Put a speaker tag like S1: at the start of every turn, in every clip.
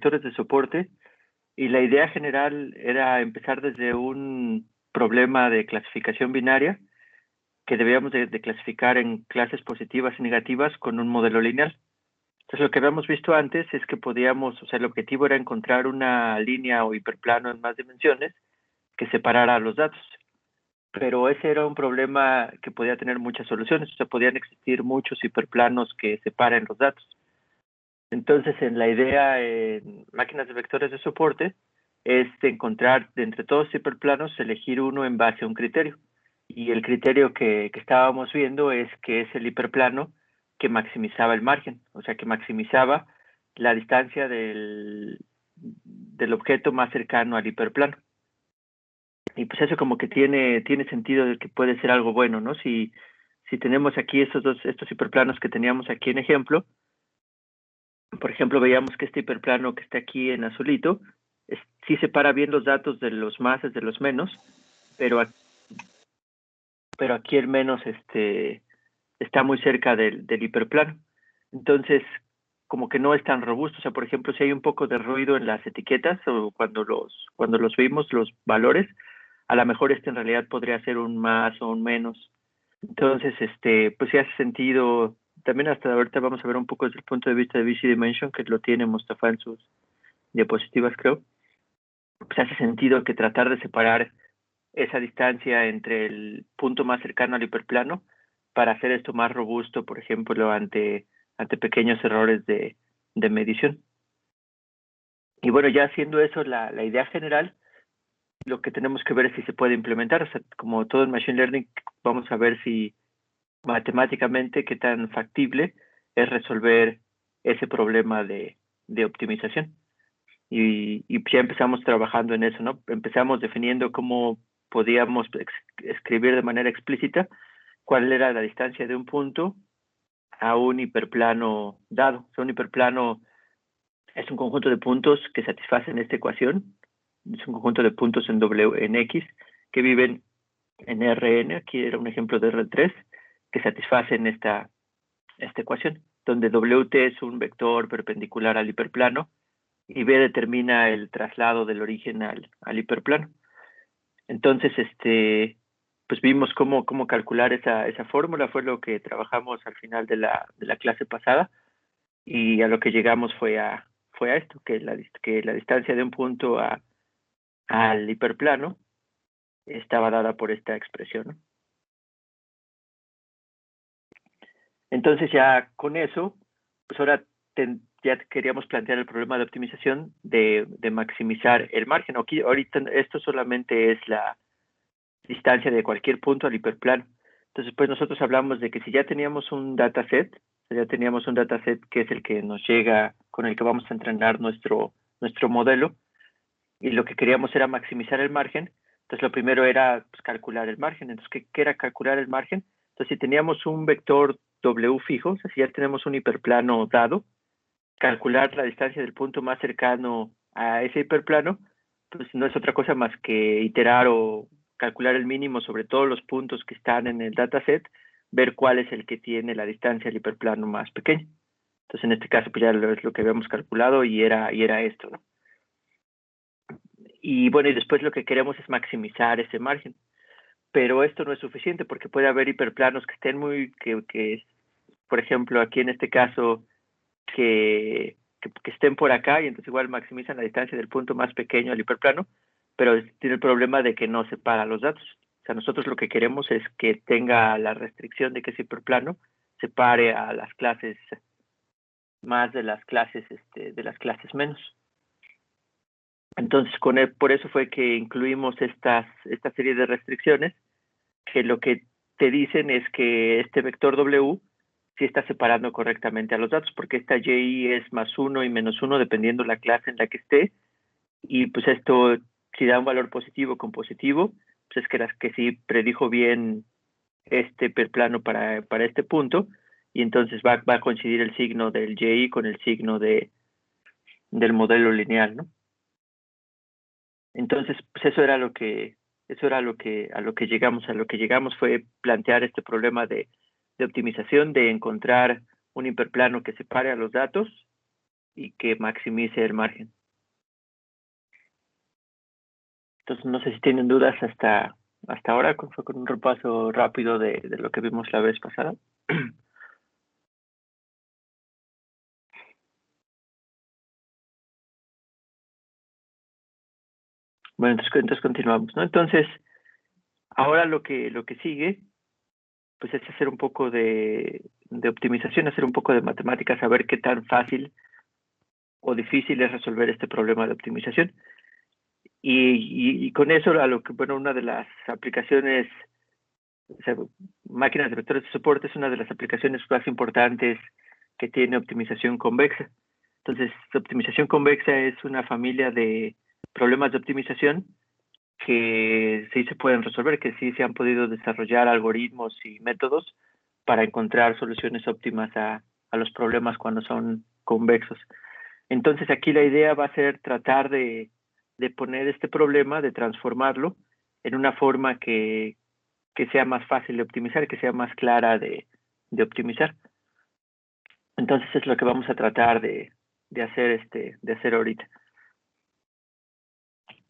S1: vectores de soporte, y la idea general era empezar desde un problema de clasificación binaria que debíamos de clasificar en clases positivas y negativas con un modelo lineal. Entonces, lo que habíamos visto antes es que podíamos, o sea, el objetivo era encontrar una línea o hiperplano en más dimensiones que separara los datos. Pero ese era un problema que podía tener muchas soluciones, o sea, podían existir muchos hiperplanos que separen los datos. Entonces, en la idea en máquinas de vectores de soporte es de encontrar de entre todos los hiperplanos, elegir uno en base a un criterio. Y el criterio que estábamos viendo es que es el hiperplano que maximizaba el margen, o sea, que maximizaba la distancia del objeto más cercano al hiperplano. Y pues eso como que tiene sentido de que puede ser algo bueno, ¿no? Si tenemos aquí estos hiperplanos que teníamos aquí en ejemplo, por ejemplo, veíamos que este hiperplano que está aquí en azulito, sí separa bien los datos de los máses de los menos, pero aquí el menos está muy cerca del hiperplano. Entonces, como que no es tan robusto. O sea, por ejemplo, si hay un poco de ruido en las etiquetas o cuando los vimos, los valores, a lo mejor en realidad podría ser un más o un menos. Entonces, pues sí hace sentido. También hasta ahorita vamos a ver un poco desde el punto de vista de VC Dimension, que lo tiene Mustafa en sus diapositivas, creo. Pues hace sentido que tratar de separar esa distancia entre el punto más cercano al hiperplano para hacer esto más robusto, por ejemplo, ante pequeños errores de medición. Y bueno, ya haciendo eso, la idea general, lo que tenemos que ver es si se puede implementar. O sea, como todo en Machine Learning, vamos a ver si matemáticamente qué tan factible es resolver ese problema de optimización. Y ya empezamos trabajando en eso, ¿no? Empezamos definiendo cómo podíamos escribir de manera explícita cuál era la distancia de un punto a un hiperplano dado. O sea, un hiperplano es un conjunto de puntos que satisfacen esta ecuación. Es un conjunto de puntos en X que viven en Rn. Aquí era un ejemplo de R3 que satisfacen esta ecuación, donde Wt es un vector perpendicular al hiperplano y B determina el traslado del origen al hiperplano. Entonces, pues vimos cómo calcular esa fórmula, fue lo que trabajamos al final de la clase pasada, y a lo que llegamos fue a esto, que la distancia de un punto al hiperplano estaba dada por esta expresión, ¿no? Entonces ya con eso, pues ahora ya queríamos plantear el problema de optimización de maximizar el margen. Aquí, ahorita esto solamente es la distancia de cualquier punto al hiperplano. Entonces, pues nosotros hablamos de que si ya teníamos un dataset, que es el que nos llega, con el que vamos a entrenar nuestro modelo, y lo que queríamos era maximizar el margen. Entonces, lo primero era pues, calcular el margen. Entonces, ¿qué era calcular el margen? Entonces, si teníamos un vector W fijo, o sea, si ya tenemos un hiperplano dado, calcular la distancia del punto más cercano a ese hiperplano, pues no es otra cosa más que iterar o calcular el mínimo sobre todos los puntos que están en el dataset, ver cuál es el que tiene la distancia al hiperplano más pequeña. Entonces, en este caso, pues ya es lo que habíamos calculado y era esto, ¿no? Y bueno, y después lo que queremos es maximizar ese margen. Pero esto no es suficiente porque puede haber hiperplanos que estén que por ejemplo, aquí en este caso, que estén por acá y entonces igual maximizan la distancia del punto más pequeño al hiperplano, pero tiene el problema de que no separa los datos. O sea, nosotros lo que queremos es que tenga la restricción de que ese hiperplano separe a las clases más de las clases menos. Entonces, por eso fue que incluimos esta serie de restricciones que lo que te dicen es que este vector W sí está separando correctamente a los datos, porque esta Y es +1 y -1 dependiendo la clase en la que esté, y pues esto, si da un valor positivo con positivo, pues es que sí predijo bien este hiperplano para este punto, y entonces va a coincidir el signo del Y con el signo del modelo lineal, ¿no? Entonces, pues a lo que llegamos. A lo que llegamos fue plantear este problema de optimización, de encontrar un hiperplano que separe a los datos y que maximice el margen. Entonces, no sé si tienen dudas hasta ahora, fue con un repaso rápido de lo que vimos la vez pasada. Bueno, entonces continuamos, ¿no? Entonces, ahora lo que sigue, pues es hacer un poco de optimización, hacer un poco de matemáticas, saber qué tan fácil o difícil es resolver este problema de optimización. Y con eso, a lo que, bueno, una de las aplicaciones, o sea, máquinas de vectores de soporte es una de las aplicaciones más importantes que tiene optimización convexa. Entonces, optimización convexa es una familia de problemas de optimización que sí se pueden resolver, que sí se han podido desarrollar algoritmos y métodos para encontrar soluciones óptimas a los problemas cuando son convexos. Entonces aquí la idea va a ser tratar de poner este problema, de transformarlo en una forma que sea más fácil de optimizar, que sea más clara de optimizar. Entonces es lo que vamos a tratar de hacer ahorita.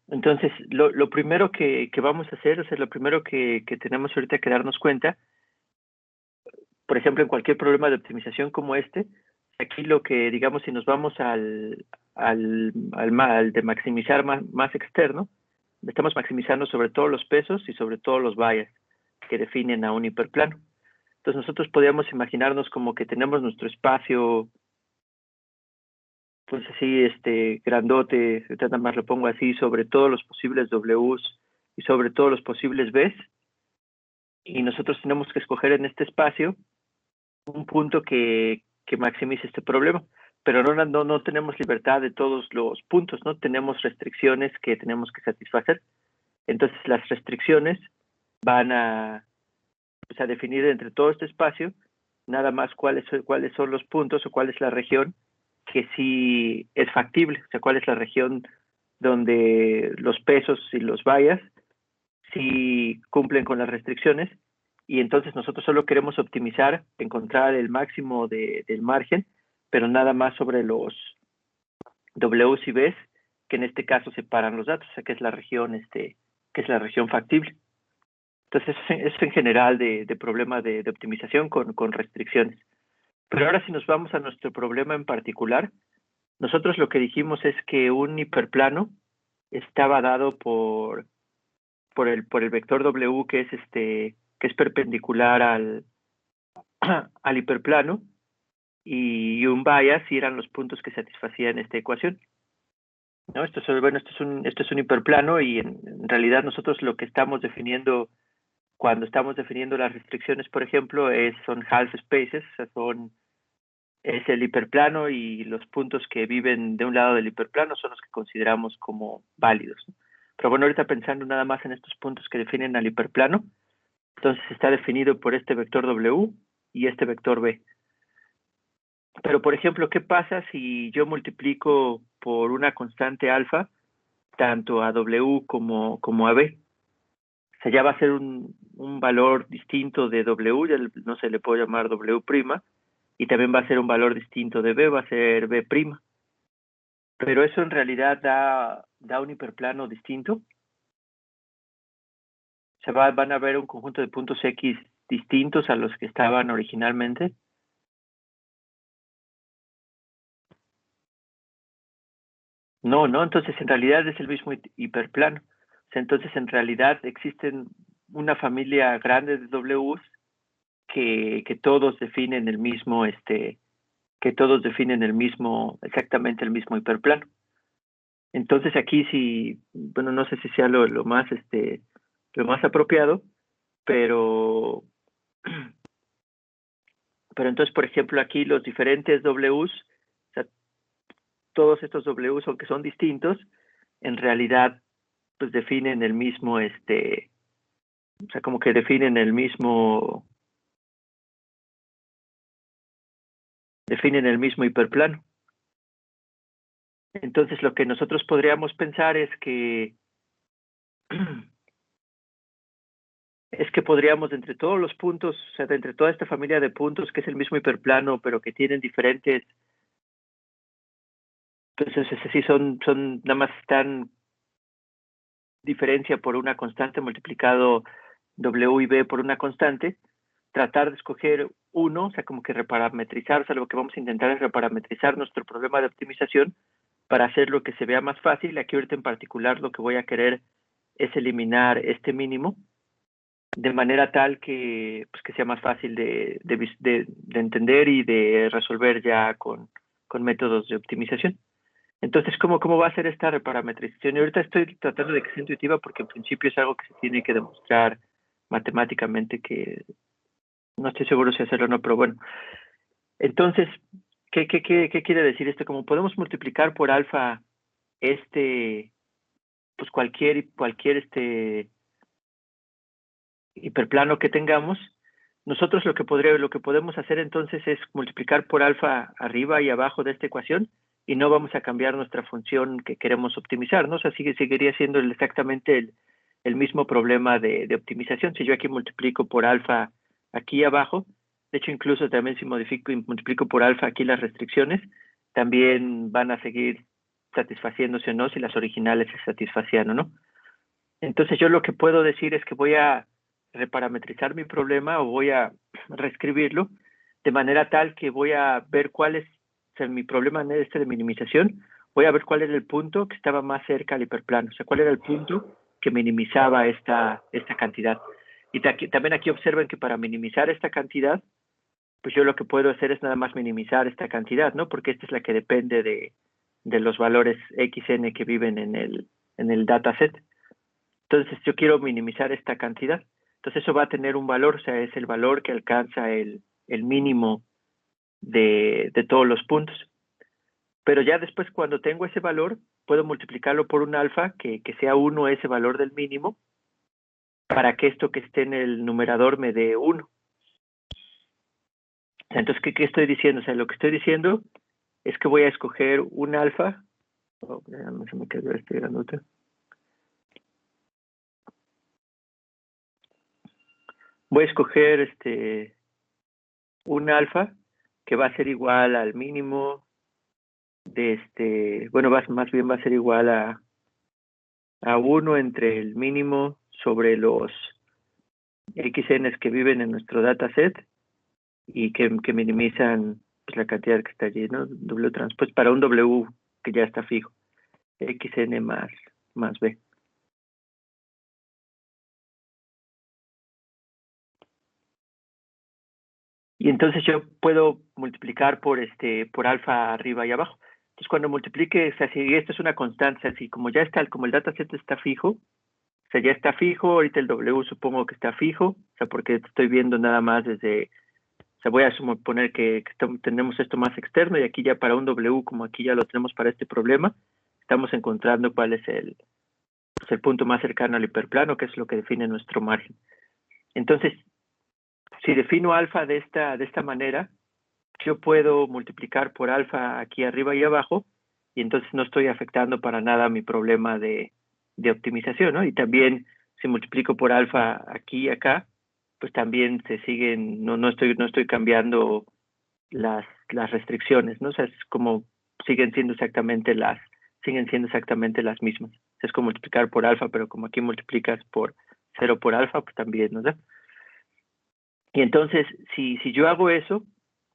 S1: Entonces, lo primero que vamos a hacer, o sea, lo primero que tenemos ahorita que darnos cuenta, por ejemplo, en cualquier problema de optimización como este, aquí lo que, digamos, si nos vamos al de maximizar más externo, estamos maximizando sobre todos los pesos y sobre todos los bias que definen a un hiperplano. Entonces nosotros podríamos imaginarnos como que tenemos nuestro espacio, pues así, grandote, nada más lo pongo así, sobre todos los posibles Ws y sobre todos los posibles Bs, y nosotros tenemos que escoger en este espacio un punto que maximice este problema, pero no tenemos libertad de todos los puntos, ¿no? Tenemos restricciones que tenemos que satisfacer. Entonces las restricciones van pues, a definir entre todo este espacio nada más cuáles son los puntos o cuál es la región que sí es factible, o sea, cuál es la región donde los pesos y los bias sí cumplen con las restricciones, y entonces nosotros solo queremos optimizar, encontrar el máximo del margen, pero nada más sobre los Ws y Bs, que en este caso separan los datos, o sea, que es la región, que es la región factible. Entonces, es en general de problema de optimización con restricciones. Pero ahora si nos vamos a nuestro problema en particular, nosotros lo que dijimos es que un hiperplano estaba dado por el vector W, que es perpendicular al hiperplano, y un bias y eran los puntos que satisfacían esta ecuación, ¿no? Bueno, esto es un hiperplano, y en realidad nosotros lo que estamos definiendo cuando estamos definiendo las restricciones, por ejemplo, son half spaces, o sea, es el hiperplano, y los puntos que viven de un lado del hiperplano son los que consideramos como válidos, ¿no? Pero bueno, ahorita pensando nada más en estos puntos que definen al hiperplano, entonces está definido por este vector W y este vector B. Pero, por ejemplo, ¿qué pasa si yo multiplico por una constante alfa tanto a W como a B? O sea, ya va a ser un valor distinto de W, ya no se le puede llamar W', y también va a ser un valor distinto de B, va a ser B'. Pero eso en realidad da un hiperplano distinto. O sea, van a haber un conjunto de puntos X distintos a los que estaban originalmente. No, no, entonces en realidad es el mismo hiperplano. O sea, entonces en realidad existen una familia grande de Ws que todos definen que todos definen exactamente el mismo hiperplano. Entonces aquí sí, bueno, no sé si sea lo más apropiado, pero, pero entonces, por ejemplo, aquí los diferentes Ws, o sea, todos estos Ws, aunque son distintos, en realidad, pues definen el mismo, o sea, como que definen el mismo hiperplano. Entonces, lo que nosotros podríamos pensar es que podríamos, entre todos los puntos, o sea, de entre toda esta familia de puntos, que es el mismo hiperplano, pero que tienen diferentes Entonces, ese sí son, nada más están diferencia por una constante multiplicado W y B por una constante, tratar de escoger uno, o sea, como que reparametrizar, o sea, lo que vamos a intentar es reparametrizar nuestro problema de optimización para hacerlo que se vea más fácil. Aquí ahorita en particular lo que voy a querer es eliminar este mínimo de manera tal que, pues, que sea más fácil de entender y de resolver ya con métodos de optimización. Entonces, ¿cómo va a ser esta reparametrización? Y ahorita estoy tratando de que sea intuitiva porque en principio es algo que se tiene que demostrar matemáticamente, que no estoy seguro si hacerlo o no, pero bueno. Entonces, ¿qué quiere decir esto? Como podemos multiplicar por alfa pues cualquier hiperplano que tengamos, nosotros lo que podemos hacer entonces es multiplicar por alfa arriba y abajo de esta ecuación y no vamos a cambiar nuestra función que queremos optimizar, ¿no? O sea, seguiría siendo exactamente el mismo problema de optimización. Si yo aquí multiplico por alfa aquí abajo, de hecho incluso también si modifico y multiplico por alfa aquí las restricciones, también van a seguir satisfaciéndose o no si las originales se satisfacían o no. Entonces yo lo que puedo decir es que voy a reparametrizar mi problema o voy a reescribirlo de manera tal que voy a ver cuál es, o sea, mi problema en de minimización, voy a ver cuál era el punto que estaba más cerca al hiperplano, o sea, cuál era el punto que minimizaba esta cantidad. Y también aquí observen que para minimizar esta cantidad, pues yo lo que puedo hacer es nada más minimizar esta cantidad, ¿no? Porque esta es la que depende de los valores xn que viven en el dataset. Entonces yo quiero minimizar esta cantidad. Entonces eso va a tener un valor, o sea, es el valor que alcanza el mínimo de todos los puntos. Pero ya después cuando tengo ese valor, puedo multiplicarlo por un alfa, que sea 1 ese valor del mínimo, para que esto que esté en el numerador me dé 1. O sea, entonces, ¿qué estoy diciendo? O sea, lo que estoy diciendo es que voy a escoger un alfa. Oh, no se me quedó este grandote. Voy a escoger un alfa que va a ser igual al mínimo bueno, más bien va a ser igual a 1 entre el mínimo sobre los xn's que viven en nuestro dataset y que minimizan, pues, la cantidad que está allí, ¿no? W trans, pues para un W que ya está fijo, xn más b. Y entonces yo puedo multiplicar por alfa arriba y abajo. Entonces cuando multiplique, o sea, si esto es una constante, así como ya está, como el dataset está fijo, o sea, ya está fijo, ahorita el W supongo que está fijo, o sea, porque estoy viendo nada más desde, o sea, voy a suponer que tenemos esto más externo y aquí ya para un W, como aquí ya lo tenemos para este problema, estamos encontrando cuál es pues, el punto más cercano al hiperplano, que es lo que define nuestro margen. Entonces, si defino alfa de esta manera, yo puedo multiplicar por alfa aquí arriba y abajo, y entonces no estoy afectando para nada mi problema de optimización, ¿no? Y también si multiplico por alfa aquí y acá, pues también se siguen, no estoy cambiando las restricciones, ¿no? O sea, es como siguen siendo exactamente las mismas. Es como multiplicar por alfa, pero como aquí multiplicas por cero por alfa, pues también, ¿no? Y entonces, si yo hago eso,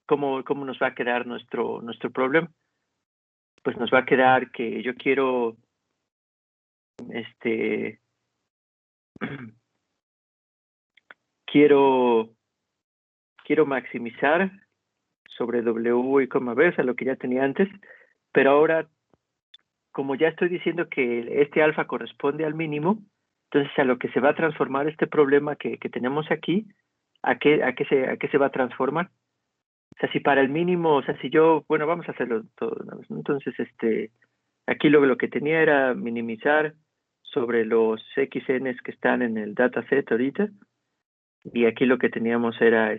S1: ¿cómo nos va a quedar nuestro problema? Pues nos va a quedar que yo quiero, este, quiero, quiero maximizar sobre W y coma B, o sea, lo que ya tenía antes, pero ahora, como ya estoy diciendo que este alfa corresponde al mínimo, entonces a lo que se va a transformar este problema que tenemos aquí, ¿a qué se va a transformar? O sea, si para el mínimo, o sea, si yo, bueno, vamos a hacerlo todo una vez, ¿no? Entonces, aquí lo que tenía era minimizar sobre los xn's que están en el dataset ahorita, y aquí lo que teníamos era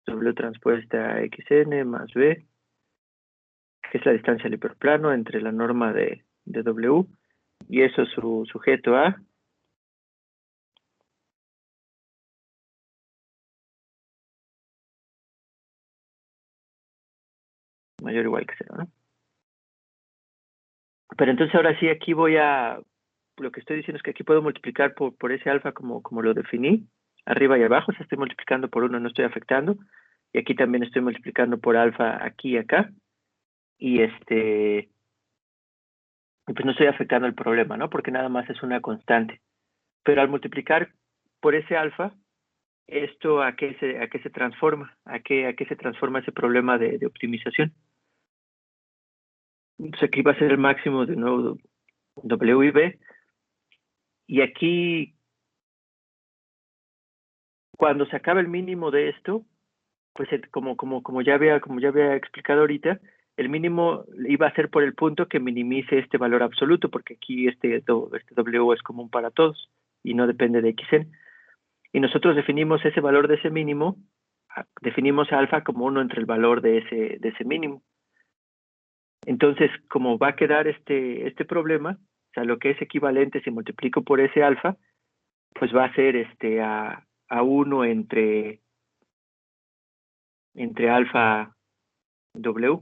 S1: W transpuesta xn más b, que es la distancia al hiperplano entre la norma de W, y eso es su sujeto A, mayor o igual que 0, ¿no? Pero entonces ahora sí, aquí lo que estoy diciendo es que aquí puedo multiplicar por ese alfa como lo definí, arriba y abajo, o sea, estoy multiplicando por uno, no estoy afectando, y aquí también estoy multiplicando por alfa aquí y acá, y y pues no estoy afectando el problema, ¿no? Porque nada más es una constante. Pero al multiplicar por ese alfa, ¿esto a qué se transforma? A qué se transforma ese problema de optimización? Entonces aquí va a ser el máximo de nuevo W y B, y aquí cuando se acaba el mínimo de esto, pues como ya había explicado ahorita, el mínimo iba a ser por el punto que minimice este valor absoluto, porque aquí este W es común para todos y no depende de Xn. Y nosotros definimos ese valor de ese mínimo, definimos alfa como uno entre el valor de ese mínimo. Entonces, como va a quedar este problema, o sea, lo que es equivalente si multiplico por ese alfa, pues va a ser a 1 entre alfa W.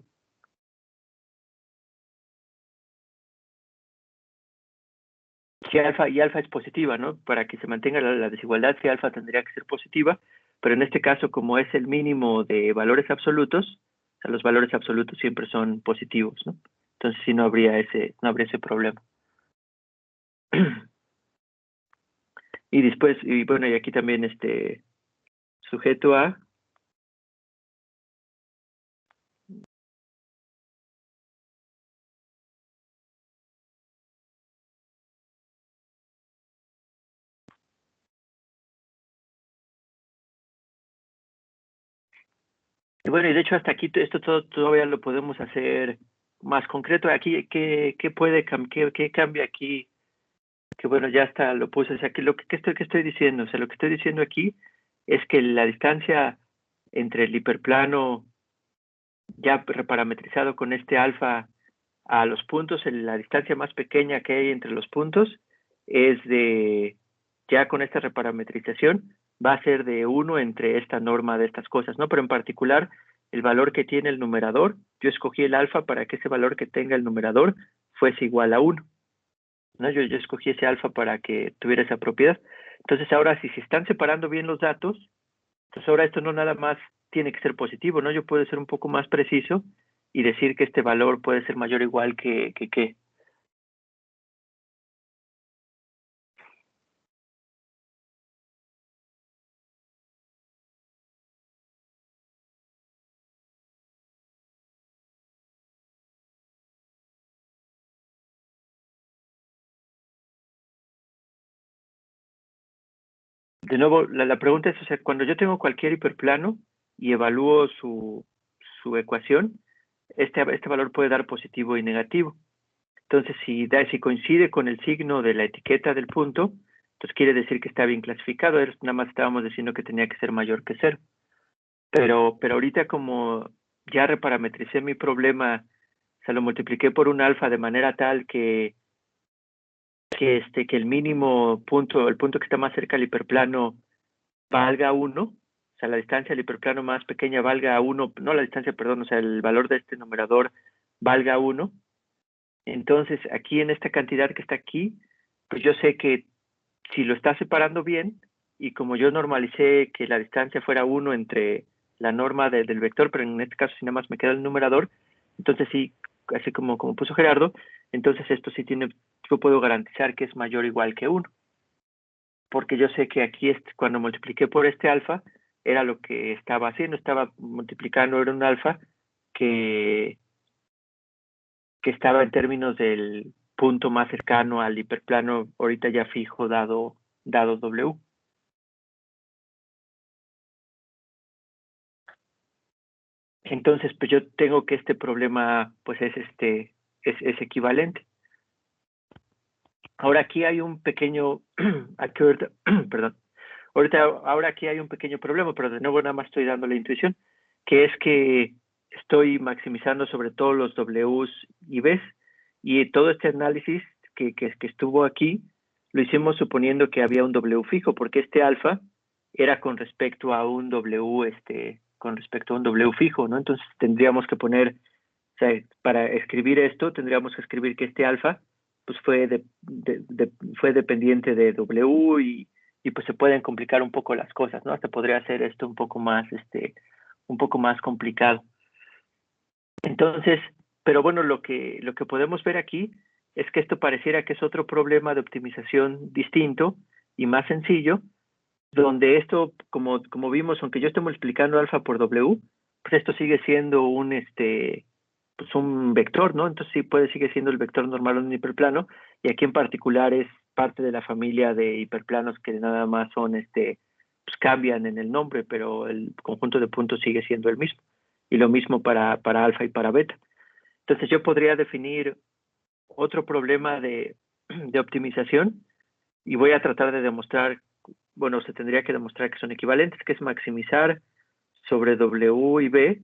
S1: Si alfa y alfa es positiva, ¿no? Para que se mantenga la desigualdad, si alfa tendría que ser positiva, pero en este caso, como es el mínimo de valores absolutos, o sea, los valores absolutos siempre son positivos, ¿no? Entonces sí no habría ese problema. Y después, y bueno, y aquí también sujeto a, y bueno, y de hecho hasta aquí esto todo todavía lo podemos hacer más concreto. Aquí, qué cambia aquí? Que bueno, ya está, lo puse. O sea, que qué estoy diciendo? O sea, lo que estoy diciendo aquí es que la distancia entre el hiperplano ya reparametrizado con este alfa a los puntos, la distancia más pequeña que hay entre los puntos es ya con esta reparametrización, va a ser de 1 entre esta norma de estas cosas, ¿no? Pero en particular, el valor que tiene el numerador, yo escogí el alfa para que ese valor que tenga el numerador fuese igual a 1, ¿no? Yo escogí ese alfa para que tuviera esa propiedad. Entonces ahora, si se están separando bien los datos, entonces ahora esto no nada más tiene que ser positivo, ¿no? Yo puedo ser un poco más preciso y decir que este valor puede ser mayor o igual que. De nuevo, la pregunta es, o sea, cuando yo tengo cualquier hiperplano y evalúo su ecuación, este valor puede dar positivo y negativo. Entonces, si coincide con el signo de la etiqueta del punto, entonces quiere decir que está bien clasificado. Nada más estábamos diciendo que tenía que ser mayor que 0. Pero ahorita como ya reparametricé mi problema, o sea, lo multipliqué por un alfa de manera tal que el mínimo punto, el punto que está más cerca del hiperplano valga 1, o sea, la distancia del hiperplano más pequeña valga 1, no la distancia, perdón, o sea, el valor de este numerador valga 1. Entonces, aquí en esta cantidad que está aquí, pues yo sé que si lo está separando bien, y como yo normalicé que la distancia fuera 1 entre la norma del vector, pero en este caso si nada más me queda el numerador, entonces sí, así como puso Gerardo, entonces esto sí yo puedo garantizar que es mayor o igual que 1, porque yo sé que aquí cuando multipliqué por este alfa, era lo que estaba haciendo, estaba multiplicando, era un alfa que, que estaba en términos del punto más cercano al hiperplano, ahorita ya fijo dado W. Entonces, pues yo tengo que este problema, pues es equivalente. Ahora aquí hay un pequeño, perdón, ahora aquí hay un pequeño problema, pero de nuevo nada más estoy dando la intuición, que es que estoy maximizando sobre todo los Ws y Bs, y todo este análisis que estuvo aquí, lo hicimos suponiendo que había un W fijo, porque este alfa era con respecto a un W, con respecto a un W fijo, ¿no? Entonces tendríamos que poner sea, para escribir esto tendríamos que escribir que este alfa pues fue dependiente de W y pues se pueden complicar un poco las cosas, ¿no? Hasta podría hacer esto un poco más complicado. Entonces, pero bueno, lo que podemos ver aquí es que esto pareciera que es otro problema de optimización distinto y más sencillo, donde esto, como vimos, aunque yo esté multiplicando alfa por W, pues esto sigue siendo pues un vector, ¿no? Entonces sí sigue siendo el vector normal de un hiperplano, y aquí en particular es parte de la familia de hiperplanos que nada más son, pues cambian en el nombre, pero el conjunto de puntos sigue siendo el mismo. Y lo mismo para alfa y para beta. Entonces yo podría definir otro problema de optimización y voy a tratar de demostrar, bueno, se tendría que demostrar que son equivalentes, que es maximizar sobre W y B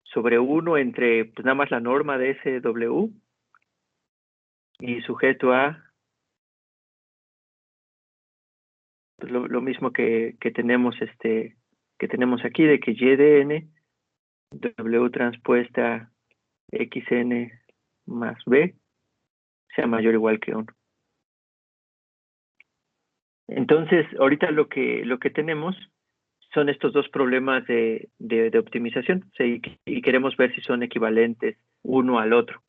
S1: sobre 1 entre, pues nada más la norma de ese W y sujeto a pues, lo mismo que tenemos que tenemos aquí de que Y de N W transpuesta XN más B sea mayor o igual que 1. Entonces, ahorita lo que tenemos son estos dos problemas de optimización, ¿sí? Y queremos ver si son equivalentes uno al otro.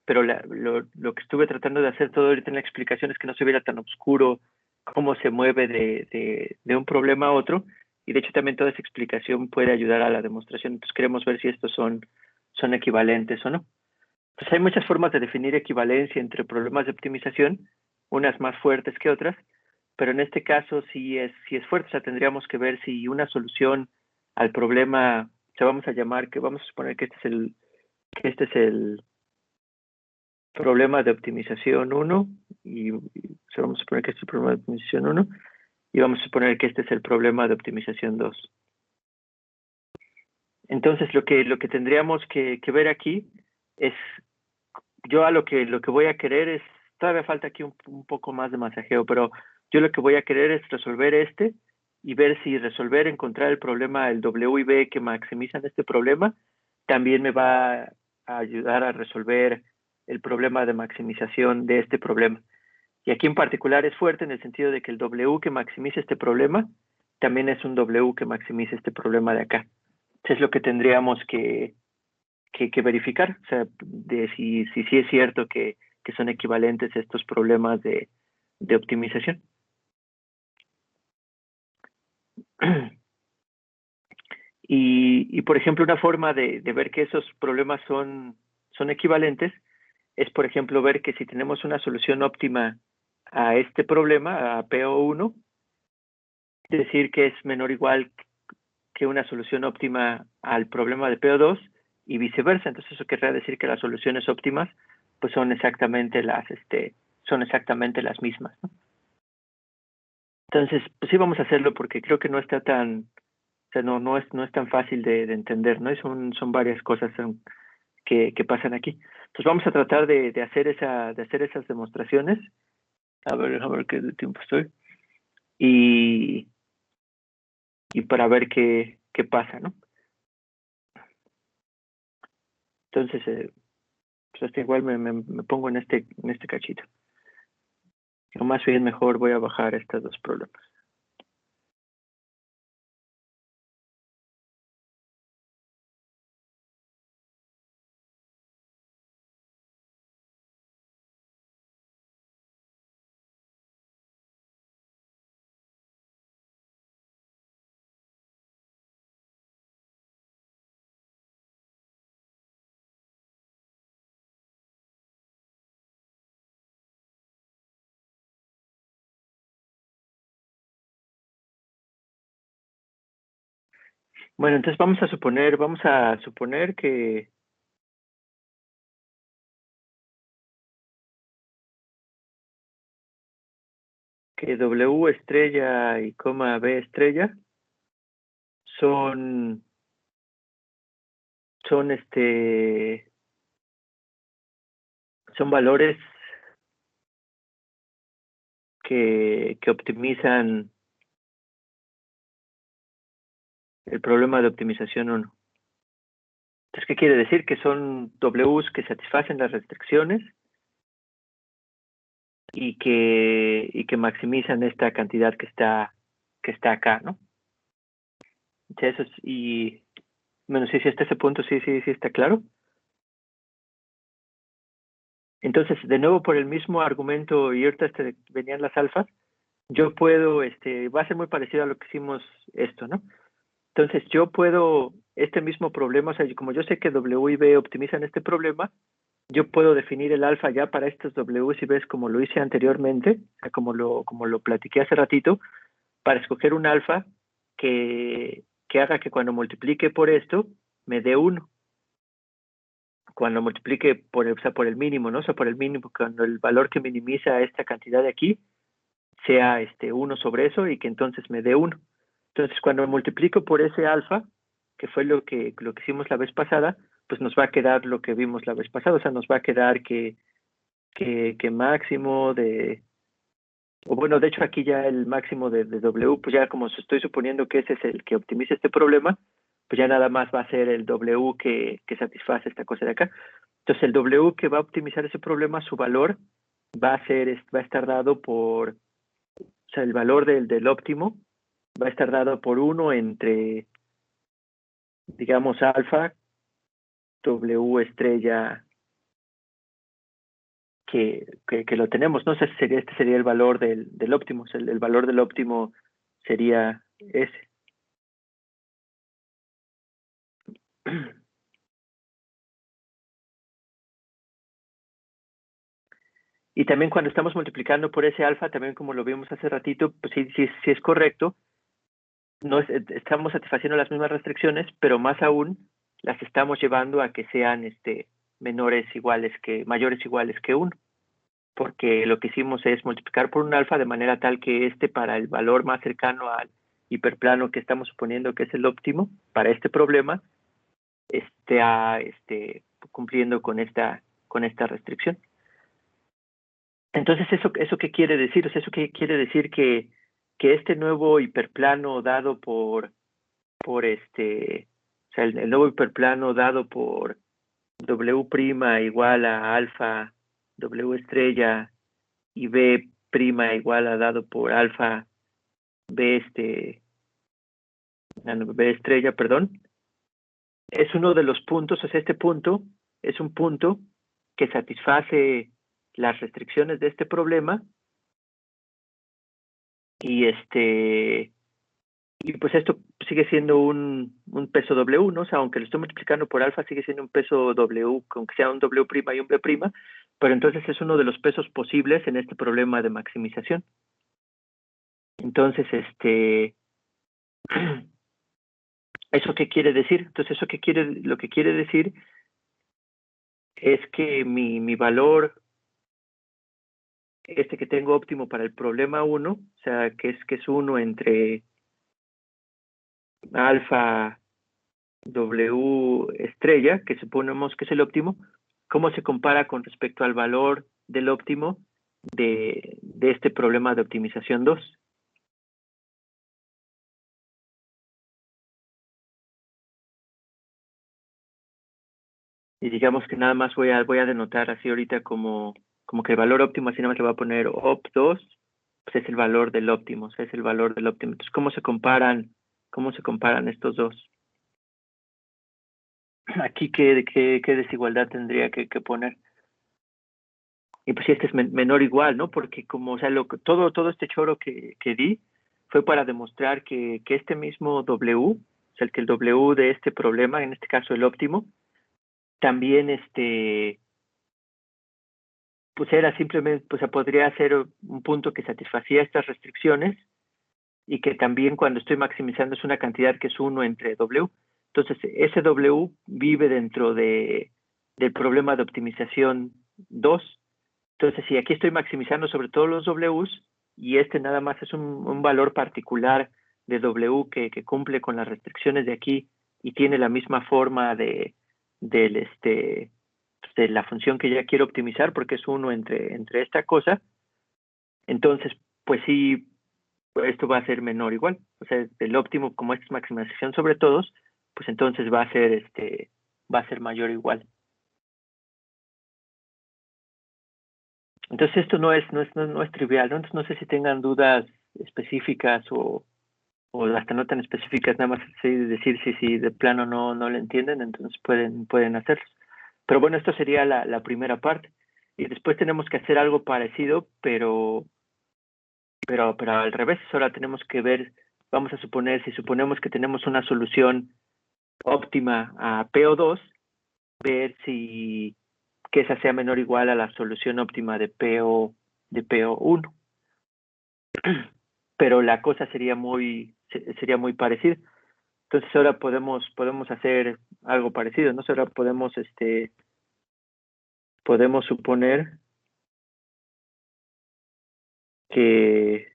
S1: Pero lo que estuve tratando de hacer todo ahorita en la explicación es que no se viera tan oscuro cómo se mueve de un problema a otro, y de hecho también toda esa explicación puede ayudar a la demostración. Entonces queremos ver si estos son equivalentes o no. Entonces hay muchas formas de definir equivalencia entre problemas de optimización, unas más fuertes que otras, pero en este caso sí es fuerte. O sea, tendríamos que ver si una solución al problema, o sea, vamos a suponer que este es el problema de optimización uno o sea, vamos a suponer que este es el problema de optimización uno y vamos a suponer que este es el problema de optimización 2. Entonces, lo que tendríamos que ver aquí es, yo a lo que voy a querer es, todavía falta aquí un poco más de masajeo, pero yo lo que voy a querer es resolver y ver si encontrar el problema, el W y B que maximizan este problema, también me va a ayudar a resolver el problema de maximización de este problema. Y aquí en particular es fuerte en el sentido de que el W que maximiza este problema también es un W que maximiza este problema de acá. Eso es lo que tendríamos que verificar, o sea, de si sí es cierto que son equivalentes estos problemas de optimización. Por ejemplo, una forma de ver que esos problemas son equivalentes es, por ejemplo, ver que si tenemos una solución óptima a este problema, a PO1, decir que es menor o igual que una solución óptima al problema de PO2 y viceversa. Entonces eso querría decir que las soluciones óptimas pues son exactamente las mismas, ¿no? Entonces, pues sí vamos a hacerlo porque creo que no está tan, o sea, no es tan fácil de entender, ¿no? Y son varias cosas que pasan aquí. Entonces vamos a tratar de hacer esas demostraciones. A ver qué tiempo estoy. Y, y para ver qué pasa, ¿no? Entonces, pues hasta igual me pongo en este cachito. O más bien mejor voy a bajar estos dos problemas. Bueno, entonces vamos a suponer que W estrella y coma B estrella son, son son valores que optimizan el problema de optimización 1. Entonces, ¿qué quiere decir? Que son Ws que satisfacen las restricciones y que maximizan esta cantidad que está acá, ¿no? Entonces, y bueno, sí, hasta ese punto sí está claro. Entonces, de nuevo, por el mismo argumento, y ahorita venían las alfas, yo puedo, va a ser muy parecido a lo que hicimos esto, ¿no? Entonces, yo puedo, este mismo problema, o sea, como yo sé que W y B optimizan este problema, yo puedo definir el alfa ya para estos W y B como lo hice anteriormente, o sea, como lo platiqué hace ratito, para escoger un alfa que haga que cuando multiplique por esto, me dé 1. Cuando multiplique por el, o sea, por el mínimo, ¿no? O sea, por el mínimo, cuando el valor que minimiza esta cantidad de aquí sea 1 sobre eso y que entonces me dé 1. Entonces, cuando multiplico por ese alfa, que fue lo que hicimos la vez pasada, pues nos va a quedar lo que vimos la vez pasada, o sea, nos va a quedar que máximo de, o bueno, de hecho aquí ya el máximo de W, pues ya como estoy suponiendo que ese es el que optimiza este problema, pues ya nada más va a ser el W que satisface esta cosa de acá. Entonces el W que va a optimizar ese problema, su valor va a estar dado por, o sea, el valor del óptimo va a estar dado por 1 entre, digamos, alfa, W estrella, que lo tenemos, ¿no? O sea, este sería el valor del óptimo, o sea, el valor del óptimo sería ese. Y también cuando estamos multiplicando por ese alfa, también como lo vimos hace ratito, pues sí es correcto, no estamos satisfaciendo las mismas restricciones, pero más aún las estamos llevando a que sean mayores iguales que 1, porque lo que hicimos es multiplicar por un alfa de manera tal que para el valor más cercano al hiperplano que estamos suponiendo que es el óptimo para este problema, cumpliendo con esta restricción. Entonces, ¿eso qué quiere decir? O sea, eso qué quiere decir que este nuevo hiperplano dado o sea, el nuevo hiperplano dado por W' igual a alfa W estrella y B' igual a dado por alfa B B estrella, perdón, es uno de los puntos, o sea, este punto es un punto que satisface las restricciones de este problema y y pues esto sigue siendo un peso W, ¿no? O sea, aunque lo estoy multiplicando por alfa, sigue siendo un peso W, aunque sea un W' y un B', pero entonces es uno de los pesos posibles en este problema de maximización. Entonces, ¿eso qué quiere decir? Entonces, lo que quiere decir es que mi valor, que tengo óptimo para el problema 1, o sea, que es 1 entre alfa W estrella, que suponemos que es el óptimo, ¿cómo se compara con respecto al valor del óptimo de este problema de optimización 2? Y digamos que nada más voy a denotar así ahorita como que el valor óptimo, así nada más le voy a poner op2, pues es el valor del óptimo, o sea, es el valor del óptimo. Entonces, cómo se comparan estos dos? Aquí, ¿qué desigualdad tendría que poner? Y pues si este es menor igual, ¿no? Porque como, o sea, todo este choro que di fue para demostrar que este mismo W, o sea, que el W de este problema, en este caso el óptimo, también pues era simplemente, pues podría ser un punto que satisfacía estas restricciones y que también cuando estoy maximizando es una cantidad que es 1 entre W. Entonces, ese W vive dentro del problema de optimización 2. Entonces, si aquí estoy maximizando sobre todos los Ws y nada más es un valor particular de W que cumple con las restricciones de aquí y tiene la misma forma del de la función que ya quiero optimizar porque es 1 entre esta cosa, entonces, pues sí, esto va a ser menor igual. O sea, el óptimo, como esta es maximización sobre todos, pues entonces va a ser va a ser mayor o igual. Entonces esto no es trivial, ¿no? Entonces no sé si tengan dudas específicas o hasta no tan específicas, nada más decir si de plano no le entienden, entonces pueden hacerlo. Pero bueno, esto sería la primera parte. Y después tenemos que hacer algo parecido, pero al revés. Ahora tenemos que ver, vamos a suponer, si suponemos que tenemos una solución óptima a PO2, ver si que esa sea menor o igual a la solución óptima de PO1. Pero la cosa sería muy parecida. Entonces ahora podemos hacer algo parecido, ¿no? Ahora podemos suponer que,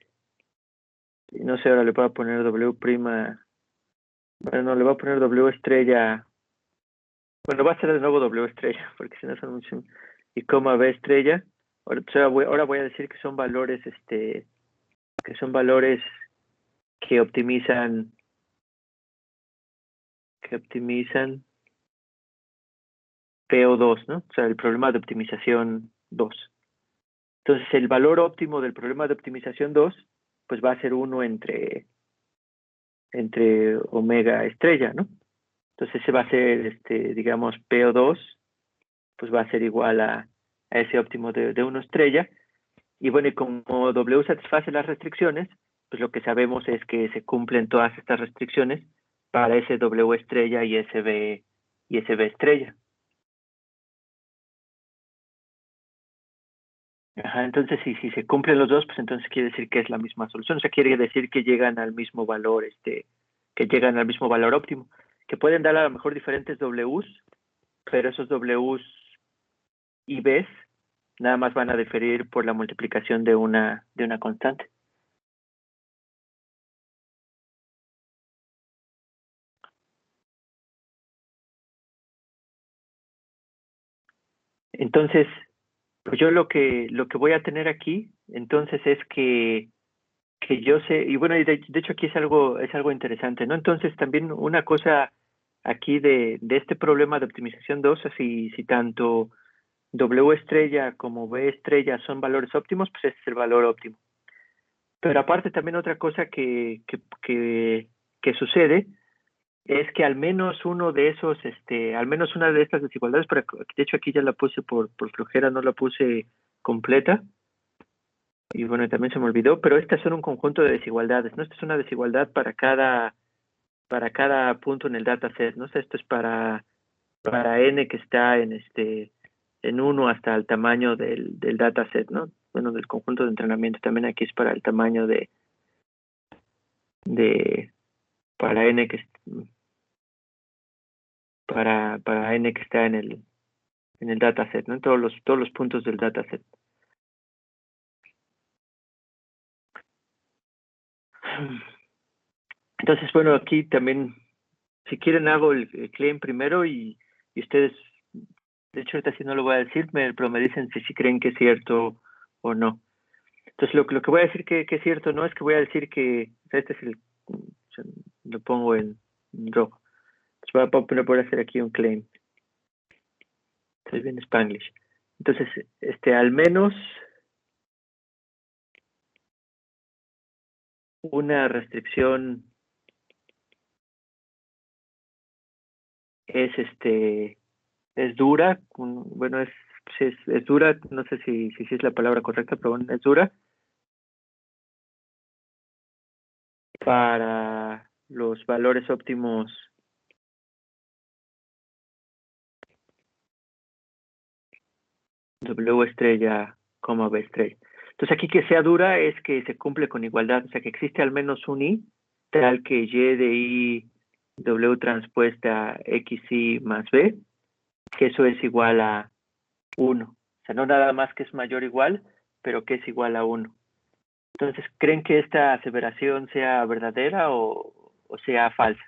S1: no sé, ahora le voy a poner W prima, bueno, no, le voy a poner W estrella, bueno, va a ser de nuevo W estrella, porque si no son mucho, y coma B estrella. Ahora voy a decir que son valores, que optimizan, PO2, ¿no? O sea, el problema de optimización 2. Entonces, el valor óptimo del problema de optimización 2, pues va a ser 1 entre omega estrella, ¿no? Entonces, ese va a ser, digamos, PO2, pues va a ser igual a ese óptimo de 1 estrella. Y bueno, y como W satisface las restricciones, pues lo que sabemos es que se cumplen todas estas restricciones para ese W estrella y ese B estrella. Ajá, entonces si se cumplen los dos, pues entonces quiere decir que es la misma solución. O sea, quiere decir que llegan al mismo valor, que llegan al mismo valor óptimo. Que pueden dar a lo mejor diferentes Ws, pero esos Ws y Bs nada más van a diferir por la multiplicación de una constante. Entonces, pues yo lo que voy a tener aquí, entonces es que yo sé, y bueno, y de hecho aquí es algo interesante, ¿no? Entonces también una cosa aquí de este problema de optimización 2, así si tanto W estrella como B estrella son valores óptimos, pues ese es el valor óptimo. Pero aparte también otra cosa que sucede es que al menos uno de esos, al menos una de estas desigualdades, pero de hecho aquí ya la puse por flojera, no la puse completa, y bueno, también se me olvidó, pero estas son un conjunto de desigualdades, ¿no? Esta es una desigualdad para cada punto en el dataset, ¿no? O sea, esto es para n que está en 1 hasta el tamaño del dataset, ¿no? Bueno, del conjunto de entrenamiento. También aquí es para el tamaño de para n para n que está en el dataset, ¿no? En todos los puntos del dataset. Entonces, bueno, aquí también, si quieren hago el claim primero y ustedes, de hecho ahorita sí no lo voy a decir, pero me dicen si creen que es cierto o no. Entonces, lo que voy a decir que es cierto no es que voy a decir que, o sea, o sea, lo pongo en rojo. Entonces, voy a hacer aquí un claim. Estoy bien Spanglish. Entonces, al menos una restricción es dura, bueno, es dura, no sé si es la palabra correcta, pero bueno, es dura para los valores óptimos W estrella, B estrella. Entonces aquí que sea dura es que se cumple con igualdad, o sea que existe al menos un I tal que Y de I W transpuesta XI más B, que eso es igual a 1. O sea, no nada más que es mayor o igual, pero que es igual a 1. Entonces, ¿creen que esta aseveración sea verdadera o sea falsa,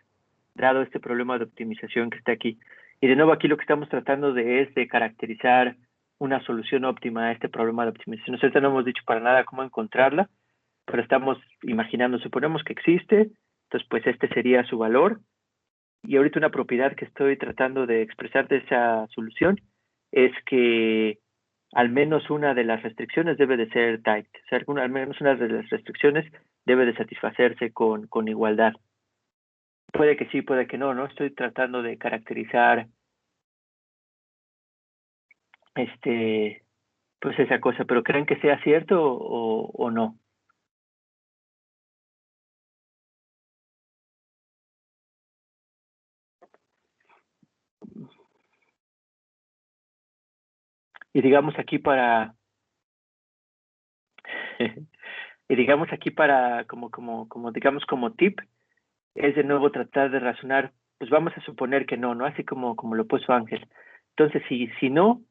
S1: dado este problema de optimización que está aquí? Y de nuevo aquí lo que estamos tratando es de caracterizar una solución óptima a este problema de optimización. Nosotros no hemos dicho para nada cómo encontrarla, pero estamos imaginando, suponemos que existe, entonces pues este sería su valor, Y ahorita una propiedad que estoy tratando de expresar de esa solución es que al menos una de las restricciones debe de ser tight. O sea, al menos una de las restricciones debe de satisfacerse con igualdad. Puede que sí, puede que no, ¿no? Estoy tratando de caracterizar pues esa cosa, pero ¿creen que sea cierto o no? Y digamos aquí para, y digamos aquí para, como digamos como tip, es de nuevo tratar de razonar, pues vamos a suponer que no, ¿no? Así como lo puso Ángel. Entonces, si no,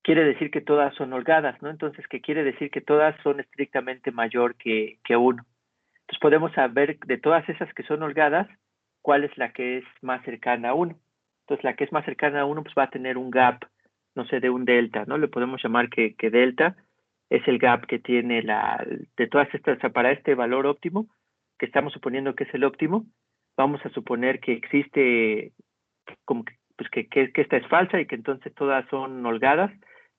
S1: quiere decir que todas son holgadas, ¿no? Entonces, ¿qué quiere decir? Que todas son estrictamente mayor que uno. Entonces, podemos saber de todas esas que son holgadas, cuál es la que es más cercana a uno. Entonces, la que es más cercana a uno, pues va a tener un gap, no sé, de un delta, ¿no? Le podemos llamar que delta es el gap que tiene de todas estas, o sea, para este valor óptimo, que estamos suponiendo que es el óptimo, vamos a suponer que existe como que, pues que esta es falsa y que entonces todas son holgadas.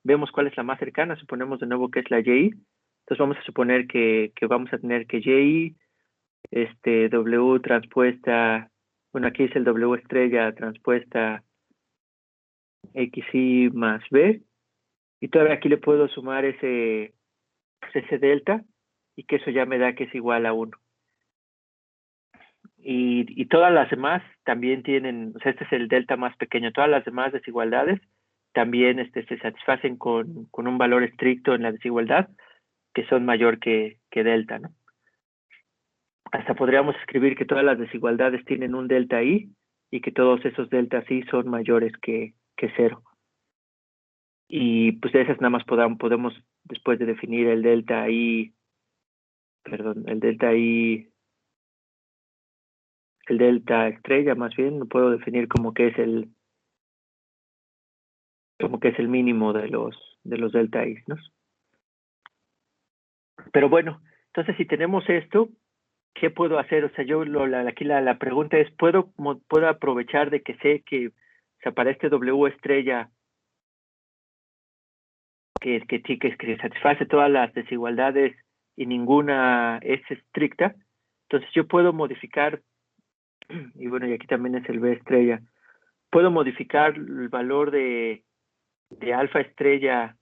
S1: Vemos cuál es la más cercana, suponemos de nuevo que es la y. Entonces vamos a suponer que vamos a tener que y, W transpuesta, bueno, aquí es el W estrella transpuesta XY más B, y todavía aquí le puedo sumar pues ese delta, y que eso ya me da que es igual a uno. Y todas las demás también tienen, o sea, este es el delta más pequeño, todas las demás desigualdades también se satisfacen con un valor estricto en la desigualdad, que son mayor que delta, ¿no? Hasta podríamos escribir que todas las desigualdades tienen un delta i y que todos esos deltas i son mayores que cero. Y pues de esas nada más podemos, después de definir el delta i, perdón, el delta estrella más bien, lo puedo definir como que es el mínimo de los delta i, ¿no? Pero bueno, entonces si tenemos esto, ¿qué puedo hacer? O sea, aquí la pregunta es, ¿puedo aprovechar de que sé que, o sea, para este W estrella que satisface todas las desigualdades y ninguna es estricta, entonces yo puedo modificar, y bueno, y aquí también es el B estrella, puedo modificar el valor de alfa estrella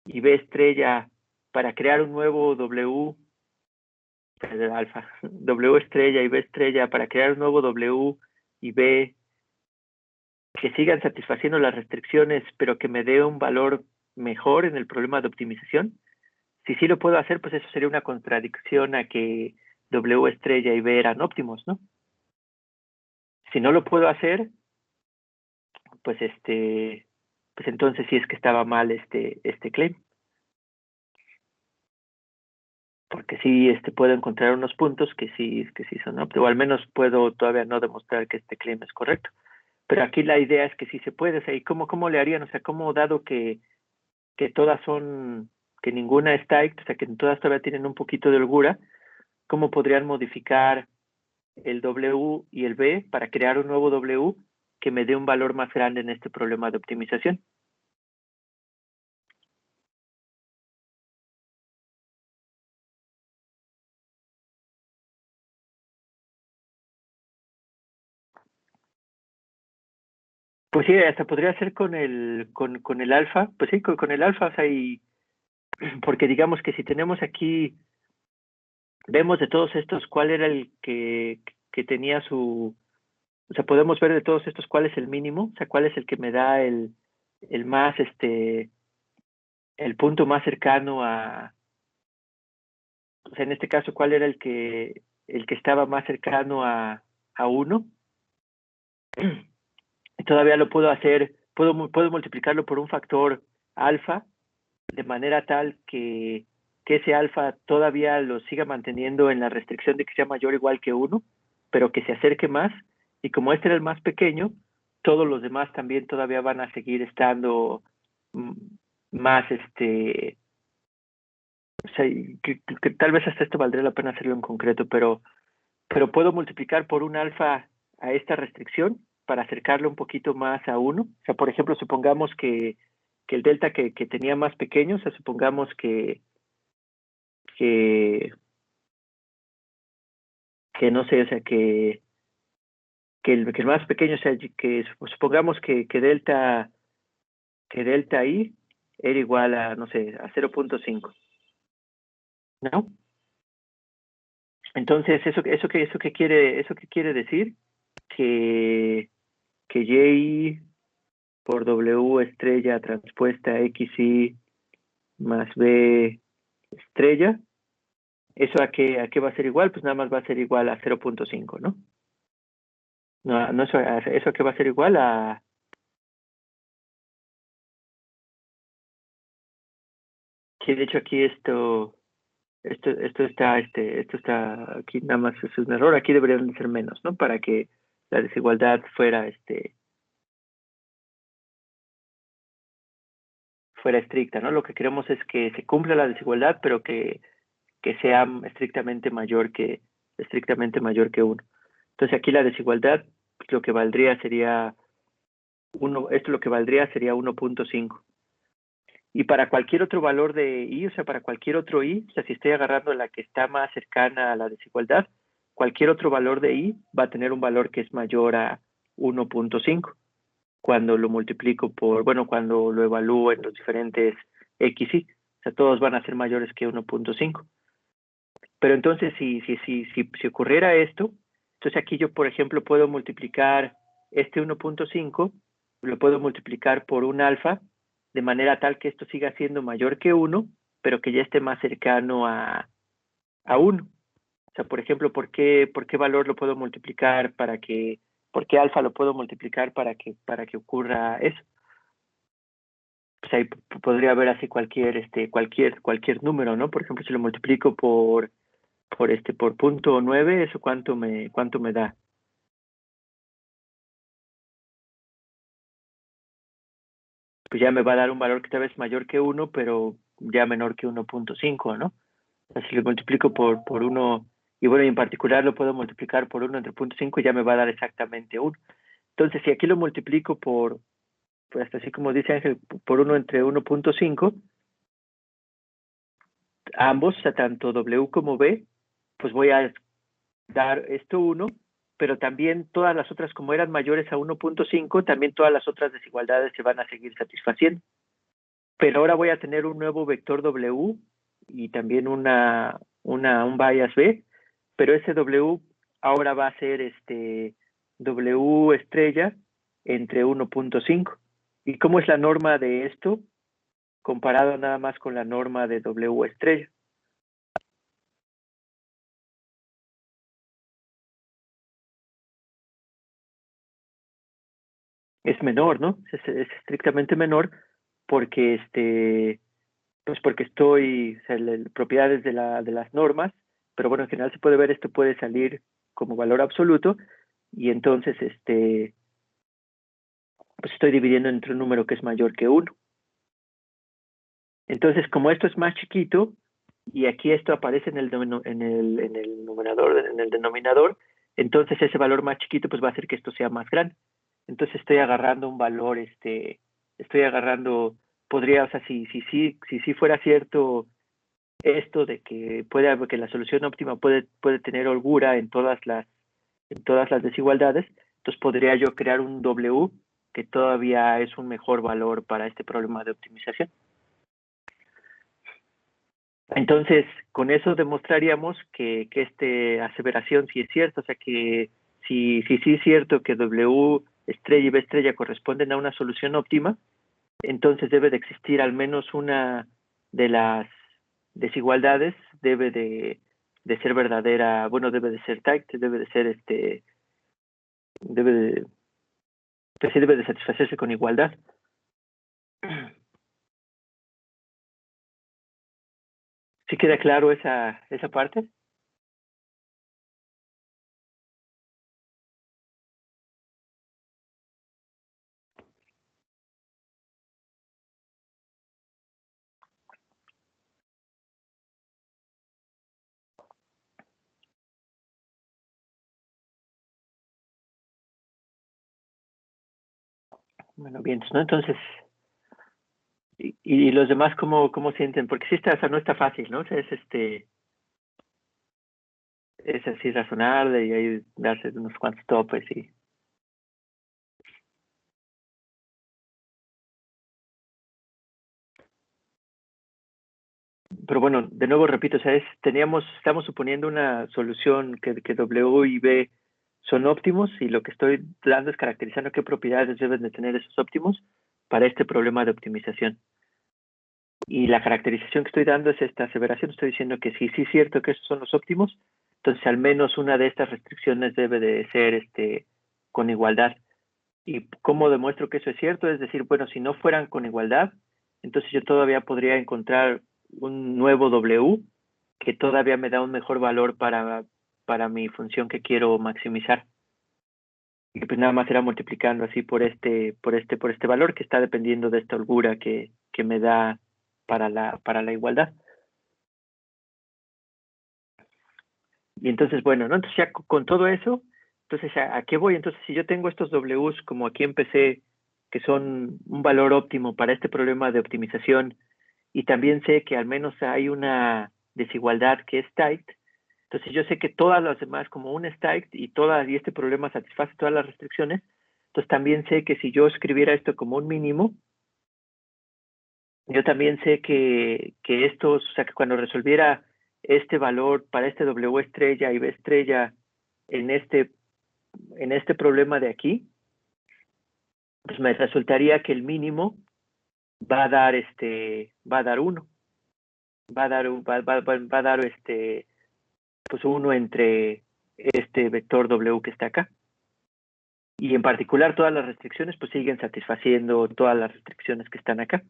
S1: y B estrella para crear un nuevo alfa, W estrella y B estrella para crear un nuevo W y B que sigan satisfaciendo las restricciones, pero que me dé un valor mejor en el problema de optimización. Si sí lo puedo hacer, pues eso sería una contradicción a que W estrella y B eran óptimos, ¿no? Si no lo puedo hacer, pues pues entonces sí es que estaba mal este claim. Porque sí puedo encontrar unos puntos que sí son óptimos, o al menos puedo todavía no demostrar que este claim es correcto. Pero aquí la idea es que sí se puede, o sea, ¿y cómo le harían? O sea, ¿cómo dado que todas son, que ninguna es tight, o sea, que todas todavía tienen un poquito de holgura, cómo podrían modificar el W y el B para crear un nuevo W que me dé un valor más grande en este problema de optimización? Pues sí, hasta podría ser con el alfa, pues sí, con el alfa, o sea, porque digamos que si tenemos aquí, vemos de todos estos cuál era el que tenía o sea, podemos ver de todos estos cuál es el mínimo, o sea, cuál es el que me da el más, el punto más cercano o sea, en este caso, cuál era el que estaba más cercano a uno. Y todavía lo puedo hacer, puedo multiplicarlo por un factor alfa, de manera tal que ese alfa todavía lo siga manteniendo en la restricción de que sea mayor o igual que uno, pero que se acerque más, y como este era el más pequeño, todos los demás también todavía van a seguir estando mm, más, o sea, que tal vez hasta esto valdría la pena hacerlo en concreto, pero puedo multiplicar por un alfa a esta restricción para acercarlo un poquito más a 1. O sea, por ejemplo, supongamos que el delta que tenía más pequeño, o sea, supongamos que no sé, o sea, que el más pequeño, o sea, que supongamos que delta I era igual a, no sé, a 0.5, ¿no? Entonces, eso qué quiere decir que Y por W estrella transpuesta XY más B estrella, ¿eso a qué va a ser igual? Pues nada más va a ser igual a 0.5, ¿no? No, no eso a qué va a ser igual a... Que de hecho aquí esto está aquí nada más es un error, aquí deberían de ser menos, ¿no? Para que la desigualdad fuera estricta, ¿no? Lo que queremos es que se cumpla la desigualdad, pero que sea estrictamente mayor que 1. Entonces aquí la desigualdad, pues, lo que valdría sería esto lo que valdría sería 1.5. Y para cualquier otro valor de I, o sea, para cualquier otro I, o sea, si estoy agarrando la que está más cercana a la desigualdad, cualquier otro valor de I va a tener un valor que es mayor a 1.5 cuando lo multiplico cuando lo evalúo en los diferentes XY. O sea, todos van a ser mayores que 1.5. Pero entonces, si ocurriera esto, entonces aquí yo, por ejemplo, puedo multiplicar este 1.5, lo puedo multiplicar por un alfa, de manera tal que esto siga siendo mayor que 1, pero que ya esté más cercano a 1. O sea, por ejemplo, por qué valor lo puedo multiplicar por qué alfa lo puedo multiplicar para que ocurra eso? Pues ahí podría haber así cualquier número, ¿no? Por ejemplo, si lo multiplico por punto 9, ¿eso cuánto me da? Pues ya me va a dar un valor que tal vez mayor que 1, pero ya menor que 1.5, ¿no? O sea, si lo multiplico por 1, y bueno, y en particular lo puedo multiplicar por 1 entre 0.5, ya me va a dar exactamente 1. Entonces, si aquí lo multiplico pues así como dice Ángel, por 1 entre 1.5, ambos, o sea, tanto W como B, pues voy a dar esto 1, pero también todas las otras, como eran mayores a 1.5, también todas las otras desigualdades se van a seguir satisfaciendo. Pero ahora voy a tener un nuevo vector W y también un bias B, pero ese W ahora va a ser W estrella entre 1.5. ¿Y cómo es la norma de esto comparado nada más con la norma de W estrella? Es menor, ¿no? Es estrictamente menor porque pues porque o sea, propiedades de las normas, pero bueno, en general se puede ver, esto puede salir como valor absoluto, y entonces pues estoy dividiendo entre un número que es mayor que 1. Entonces, como esto es más chiquito, y aquí esto aparece en el numerador, en el denominador, entonces ese valor más chiquito pues va a hacer que esto sea más grande. Entonces estoy agarrando un valor, estoy agarrando, podría, o sea, si fuera cierto esto de que la solución óptima puede tener holgura en todas las desigualdades, entonces podría yo crear un W que todavía es un mejor valor para este problema de optimización. Entonces, con eso demostraríamos que esta aseveración sí es cierta, o sea que si sí es cierto que W estrella y B estrella corresponden a una solución óptima, entonces debe de existir al menos una de las desigualdades, de ser verdadera, bueno, debe de ser tight, debe de ser debe de, pues sí debe de satisfacerse con igualdad. ¿Sí queda claro esa parte? Bueno, bien, ¿no? Entonces, y los demás, ¿cómo sienten? Porque sí está, o sea, no está fácil, ¿no? O sea, es así razonable y ahí darse unos cuantos topes y... Pero bueno, de nuevo repito, o sea, estamos suponiendo una solución que W y B son óptimos y lo que estoy dando es caracterizando qué propiedades deben de tener esos óptimos para este problema de optimización. Y la caracterización que estoy dando es esta aseveración. Estoy diciendo que sí es cierto que esos son los óptimos, entonces al menos una de estas restricciones debe de ser con igualdad. ¿Y cómo demuestro que eso es cierto? Es decir, bueno, si no fueran con igualdad, entonces yo todavía podría encontrar un nuevo W que todavía me da un mejor valor para mi función que quiero maximizar. Y pues nada más será multiplicando así por este valor que está dependiendo de esta holgura que me da para la igualdad. Y entonces, bueno, ¿no? Entonces ya con todo eso, entonces ¿a qué voy? Entonces, si yo tengo estos Ws como aquí empecé, que son un valor óptimo para este problema de optimización, y también sé que al menos hay una desigualdad que es tight, entonces yo sé que todas las demás, como una es tight y este problema satisface todas las restricciones, entonces también sé que si yo escribiera esto como un mínimo, yo también sé que estos, o sea, que cuando resolviera este valor para este W estrella y B estrella en en este problema de aquí, pues me resultaría que el mínimo va a dar uno, va a dar pues uno entre este vector W que está acá. Y en particular todas las restricciones pues siguen satisfaciendo todas las restricciones que están acá.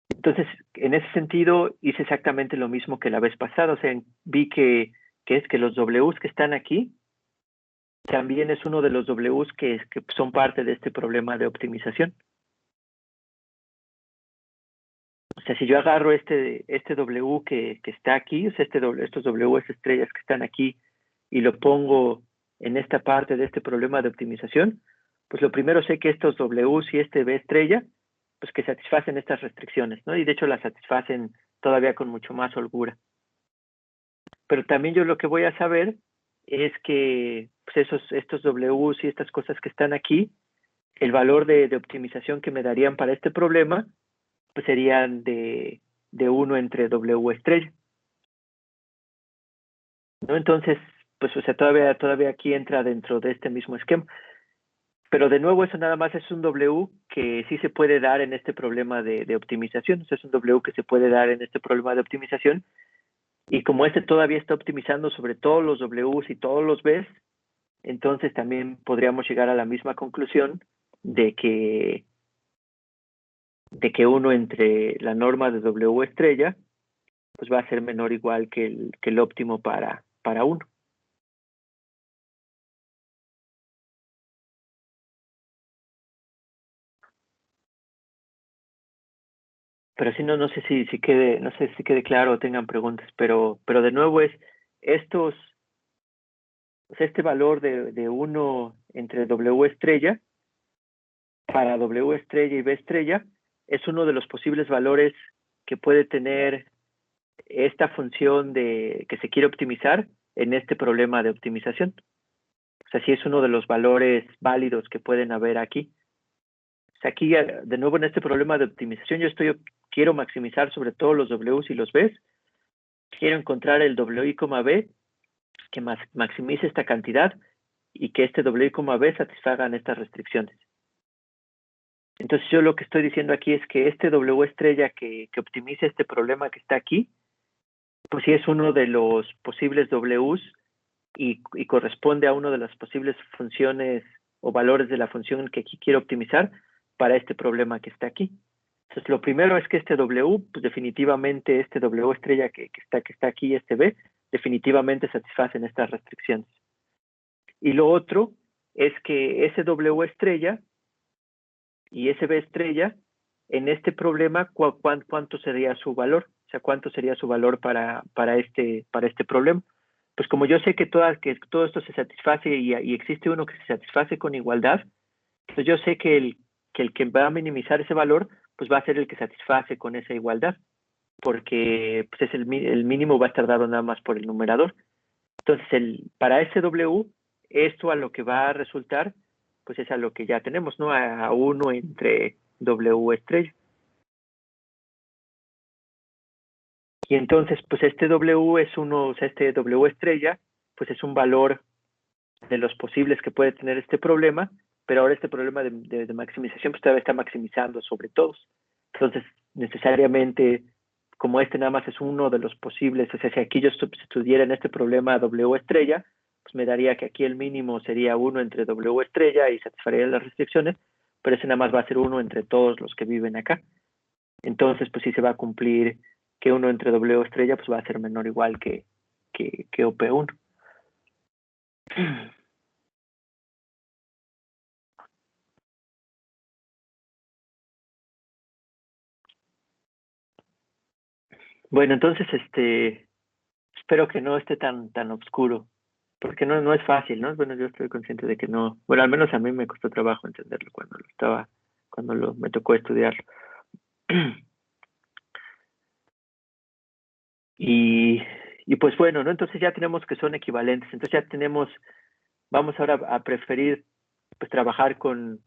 S1: Entonces, en ese sentido, hice exactamente lo mismo que la vez pasada. O sea, vi que es que los Ws que están aquí también es uno de los Ws que son parte de este problema de optimización. O sea, si yo agarro este W que está aquí, o sea, estos Ws estrellas que están aquí, y lo pongo en esta parte de este problema de optimización, pues lo primero sé que estos Ws y este B estrella, pues que satisfacen estas restricciones, ¿no? Y de hecho las satisfacen todavía con mucho más holgura. Pero también yo lo que voy a saber es que pues estos Ws y estas cosas que están aquí, el valor de optimización que me darían para este problema, pues serían de 1 entre W estrella, ¿no? Entonces, pues, o sea, todavía aquí entra dentro de este mismo esquema. Pero de nuevo, eso nada más es un W que sí se puede dar en este problema de optimización. O sea, es un W que se puede dar en este problema de optimización. Y como este todavía está optimizando sobre todos los Ws y todos los Bs, entonces también podríamos llegar a la misma conclusión de que uno entre la norma de W estrella pues va a ser menor o igual que el óptimo para uno. Pero si no, no sé si quede, no sé si quede claro o tengan preguntas, pero de nuevo es estos, o sea, este valor de uno entre W estrella para W estrella y B estrella es uno de los posibles valores que puede tener esta función que se quiere optimizar en este problema de optimización. O sea, sí es uno de los valores válidos que pueden haber aquí. O sea, aquí, de nuevo, en este problema de optimización, quiero maximizar sobre todo los Ws y los Bs. Quiero encontrar el W, B que maximice esta cantidad y que este W, B satisfagan estas restricciones. Entonces, yo lo que estoy diciendo aquí es que este W estrella que optimice este problema que está aquí, pues sí es uno de los posibles Ws y corresponde a una de las posibles funciones o valores de la función que aquí quiero optimizar para este problema que está aquí. Entonces, lo primero es que este W, pues definitivamente este W estrella que está aquí, este B, definitivamente satisfacen estas restricciones. Y lo otro es que ese W estrella y ese B estrella, en este problema, ¿cuánto sería su valor? O sea, ¿cuánto sería su valor para este problema? Pues como yo sé que todo esto se satisface y existe uno que se satisface con igualdad, pues yo sé el que va a minimizar ese valor, pues va a ser el que satisface con esa igualdad, porque pues es el mínimo va a estar dado nada más por el numerador. Entonces, para ese W, esto a lo que va a resultar, pues es a lo que ya tenemos, ¿no? A 1 entre W estrella. Y entonces, pues este W es uno, o sea, este W estrella, pues es un valor de los posibles que puede tener este problema, pero ahora este problema de maximización pues todavía está maximizando sobre todos. Entonces, necesariamente, como este nada más es uno de los posibles, o sea, si aquí yo estudiara en este problema W estrella, pues me daría que aquí el mínimo sería 1 entre W estrella y satisfaría las restricciones, pero ese nada más va a ser 1 entre todos los que viven acá. Entonces, pues sí se va a cumplir que 1 entre W estrella pues va a ser menor o igual que OP1. Bueno, entonces, espero que no esté tan oscuro, porque no es fácil, ¿no? Bueno, yo estoy consciente de que no, bueno, al menos a mí me costó trabajo entenderlo cuando me tocó estudiarlo. Y, y pues bueno, ¿no? Entonces ya tenemos que son equivalentes, entonces ya tenemos, vamos ahora a preferir pues trabajar con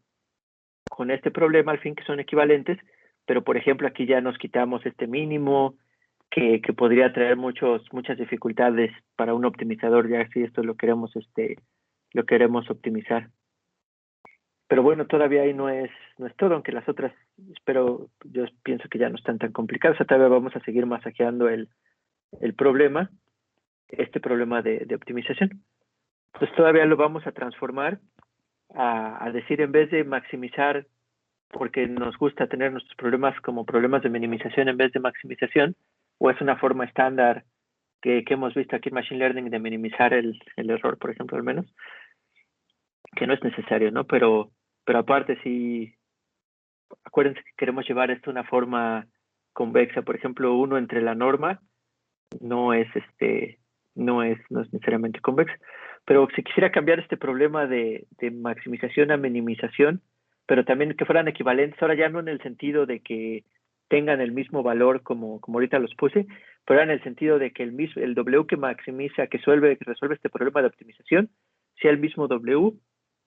S1: este problema al fin que son equivalentes, pero por ejemplo aquí ya nos quitamos este mínimo que podría traer muchas dificultades para un optimizador, ya si esto lo queremos optimizar. Pero bueno, todavía ahí no es todo, aunque las otras, yo pienso que ya no están tan complicadas, o sea, todavía vamos a seguir masajeando el problema, este problema de optimización. Pues todavía lo vamos a transformar a decir en vez de maximizar, porque nos gusta tener nuestros problemas como problemas de minimización en vez de maximización, o es una forma estándar que hemos visto aquí en Machine Learning de minimizar el error, por ejemplo, al menos, que no es necesario, ¿no? Pero aparte, si acuérdense que queremos llevar esto a una forma convexa, por ejemplo, 1 entre la norma no es no es necesariamente convexa. Pero si quisiera cambiar este problema de maximización a minimización, pero también que fueran equivalentes, ahora ya no en el sentido de que tengan el mismo valor como ahorita los puse, pero en el sentido de que el W que maximiza, que resuelve este problema de optimización, sea el mismo W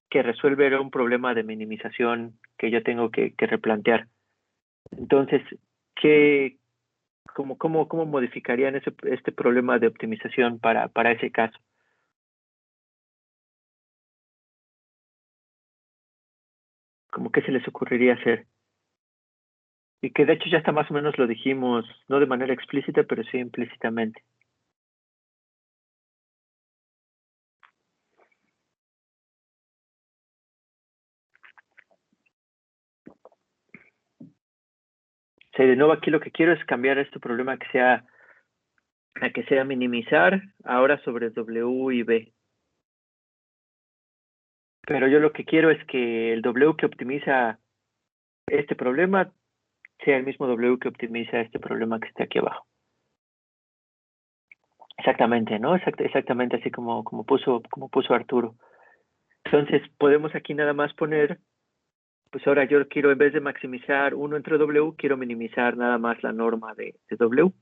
S1: que resuelve un problema de minimización que yo tengo que replantear. Entonces, ¿qué, cómo modificarían este problema de optimización para ese caso? ¿Cómo qué se les ocurriría hacer? Y que de hecho ya hasta más o menos lo dijimos, no de manera explícita, pero sí implícitamente. O sea, de nuevo aquí lo que quiero es cambiar este problema a que sea minimizar ahora sobre W y B. Pero yo lo que quiero es que el W que optimiza este problema sea el mismo W que optimiza este problema que está aquí abajo. Exactamente, ¿no? Exactamente así como puso Arturo. Entonces podemos aquí nada más poner, pues ahora yo quiero en vez de maximizar 1 entre W, quiero minimizar nada más la norma de W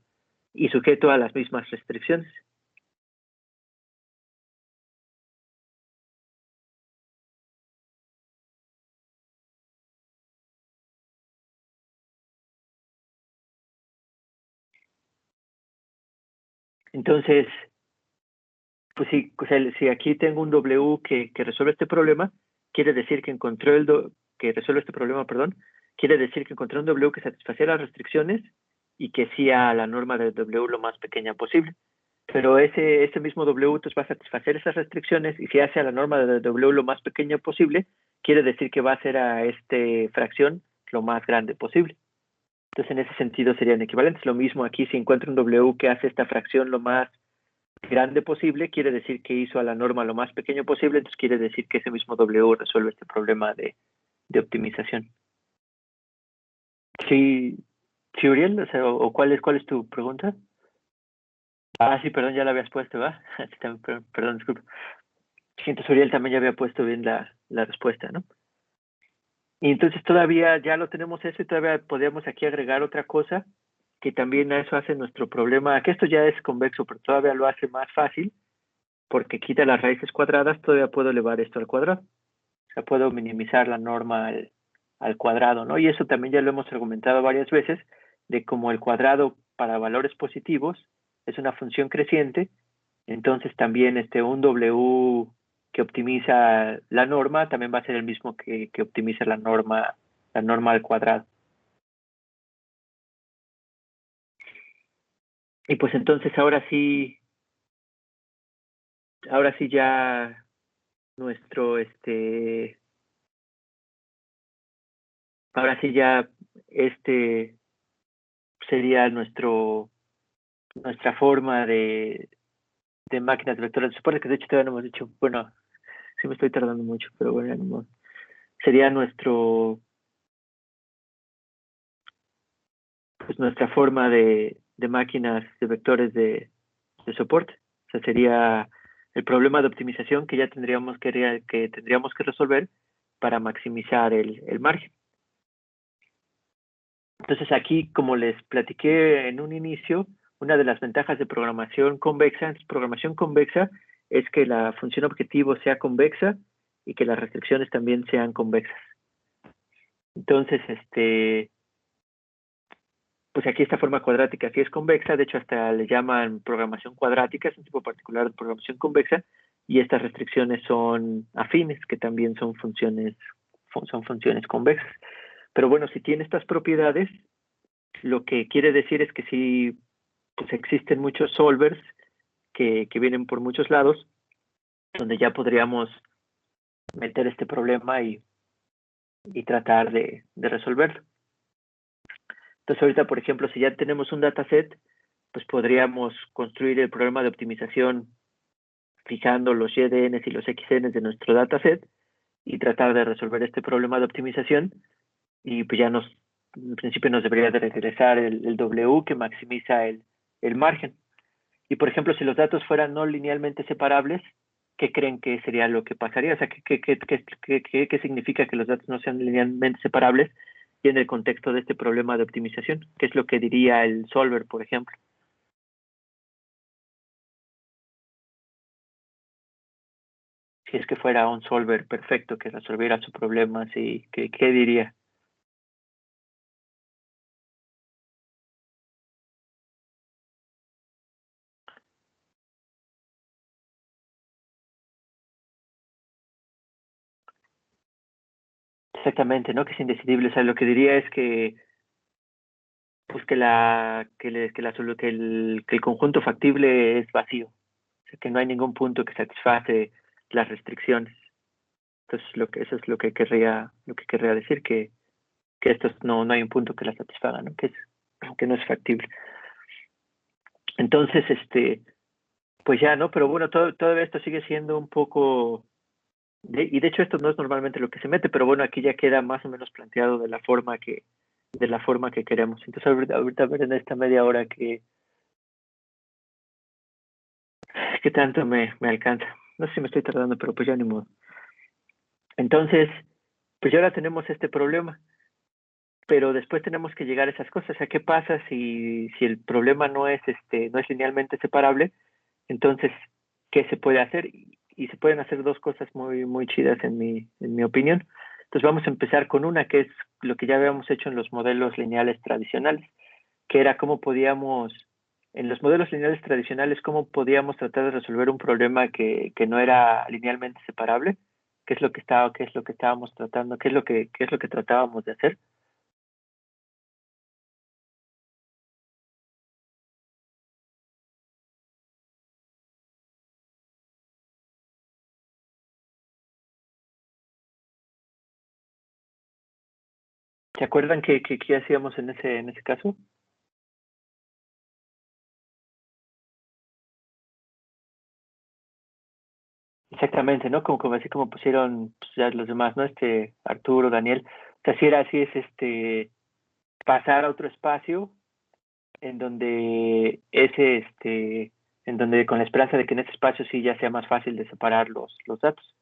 S1: y sujeto a las mismas restricciones. Entonces, pues sí, o sea, si aquí tengo un W que resuelve este problema, quiere decir que que resuelve este problema, perdón, quiere decir que encontré un W que satisfacía las restricciones y que hacía la norma de W lo más pequeña posible. Pero ese mismo W entonces va a satisfacer esas restricciones y si hace a la norma de W lo más pequeña posible, quiere decir que va a hacer a esta fracción lo más grande posible. Entonces, en ese sentido serían equivalentes. Lo mismo aquí, si encuentro un W que hace esta fracción lo más grande posible, quiere decir que hizo a la norma lo más pequeño posible, entonces quiere decir que ese mismo W resuelve este problema de optimización. Sí, sí, Uriel, o sea, o cuál es tu pregunta? Ah, sí, perdón, ya la habías puesto, ¿va? Perdón, disculpa. Sí, entonces Uriel también ya había puesto bien la respuesta, ¿no? Y entonces todavía ya lo tenemos eso y todavía podríamos aquí agregar otra cosa que también eso hace nuestro problema, que esto ya es convexo, pero todavía lo hace más fácil porque quita las raíces cuadradas, todavía puedo elevar esto al cuadrado. O sea, puedo minimizar la norma al cuadrado, ¿no? Y eso también ya lo hemos argumentado varias veces, de como el cuadrado para valores positivos es una función creciente, entonces también un W que optimiza la norma también va a ser el mismo que optimiza la norma al cuadrado. Y pues entonces ahora sí ya nuestro, ahora sí ya este sería nuestra forma de máquinas vectoriales. Supone que de hecho todavía no hemos dicho, bueno, sí me estoy tardando mucho, pero bueno, no, sería pues nuestra forma de máquinas de vectores de soporte. O sea, sería el problema de optimización que ya tendríamos que resolver para maximizar el margen. Entonces aquí, como les platiqué en un inicio, una de las ventajas de programación convexa es que la función objetivo sea convexa y que las restricciones también sean convexas. Entonces, pues aquí esta forma cuadrática sí es convexa, de hecho hasta le llaman programación cuadrática, es un tipo particular de programación convexa, y estas restricciones son afines, que también son funciones convexas. Pero bueno, si tiene estas propiedades, lo que quiere decir es que sí, pues existen muchos solvers que vienen por muchos lados, donde ya podríamos meter este problema y tratar de resolverlo. Entonces ahorita, por ejemplo, si ya tenemos un dataset, pues podríamos construir el programa de optimización fijando los YDNs y los XNs de nuestro dataset y tratar de resolver este problema de optimización y pues ya en principio nos debería de regresar el W que maximiza el margen. Y por ejemplo, si los datos fueran no linealmente separables, ¿qué creen que sería lo que pasaría? O sea, ¿qué significa que los datos no sean linealmente separables y en el contexto de este problema de optimización? ¿Qué es lo que diría el solver, por ejemplo? Si es que fuera un solver perfecto que resolviera su problema, ¿sí? ¿Qué diría? Exactamente, ¿no? Que es indecidible. O sea, lo que diría es que pues que el conjunto factible es vacío. O sea, que no hay ningún punto que satisface las restricciones. Entonces, eso es lo que querría decir, que estos no hay un punto que la satisfaga, ¿no? Que no es factible. Entonces, pues ya, ¿no? Pero bueno, todo esto sigue siendo un poco, y de hecho esto no es normalmente lo que se mete, pero bueno, aquí ya queda más o menos planteado de la forma que queremos. Entonces, ahorita a ver en esta media hora qué tanto me alcanza. No sé si me estoy tardando, pero pues ya ni modo. Entonces, pues ya ahora tenemos este problema, pero después tenemos que llegar a esas cosas. O sea, ¿qué pasa si el problema no es linealmente separable? Entonces, ¿qué se puede hacer? Y se pueden hacer dos cosas muy, muy chidas en mi opinión. Entonces vamos a empezar con una que es lo que ya habíamos hecho en los modelos lineales tradicionales, que era en los modelos lineales tradicionales, cómo podíamos tratar de resolver un problema que no era linealmente separable, qué es lo que estábamos tratando, qué es lo que tratábamos de hacer. ¿Se acuerdan qué hacíamos en ese caso? Exactamente, ¿no? Como así como pusieron pues, ya los demás, ¿no? Arturo, Daniel. O sea, si era así, es pasar a otro espacio en donde en donde con la esperanza de que en ese espacio sí ya sea más fácil de separar los datos.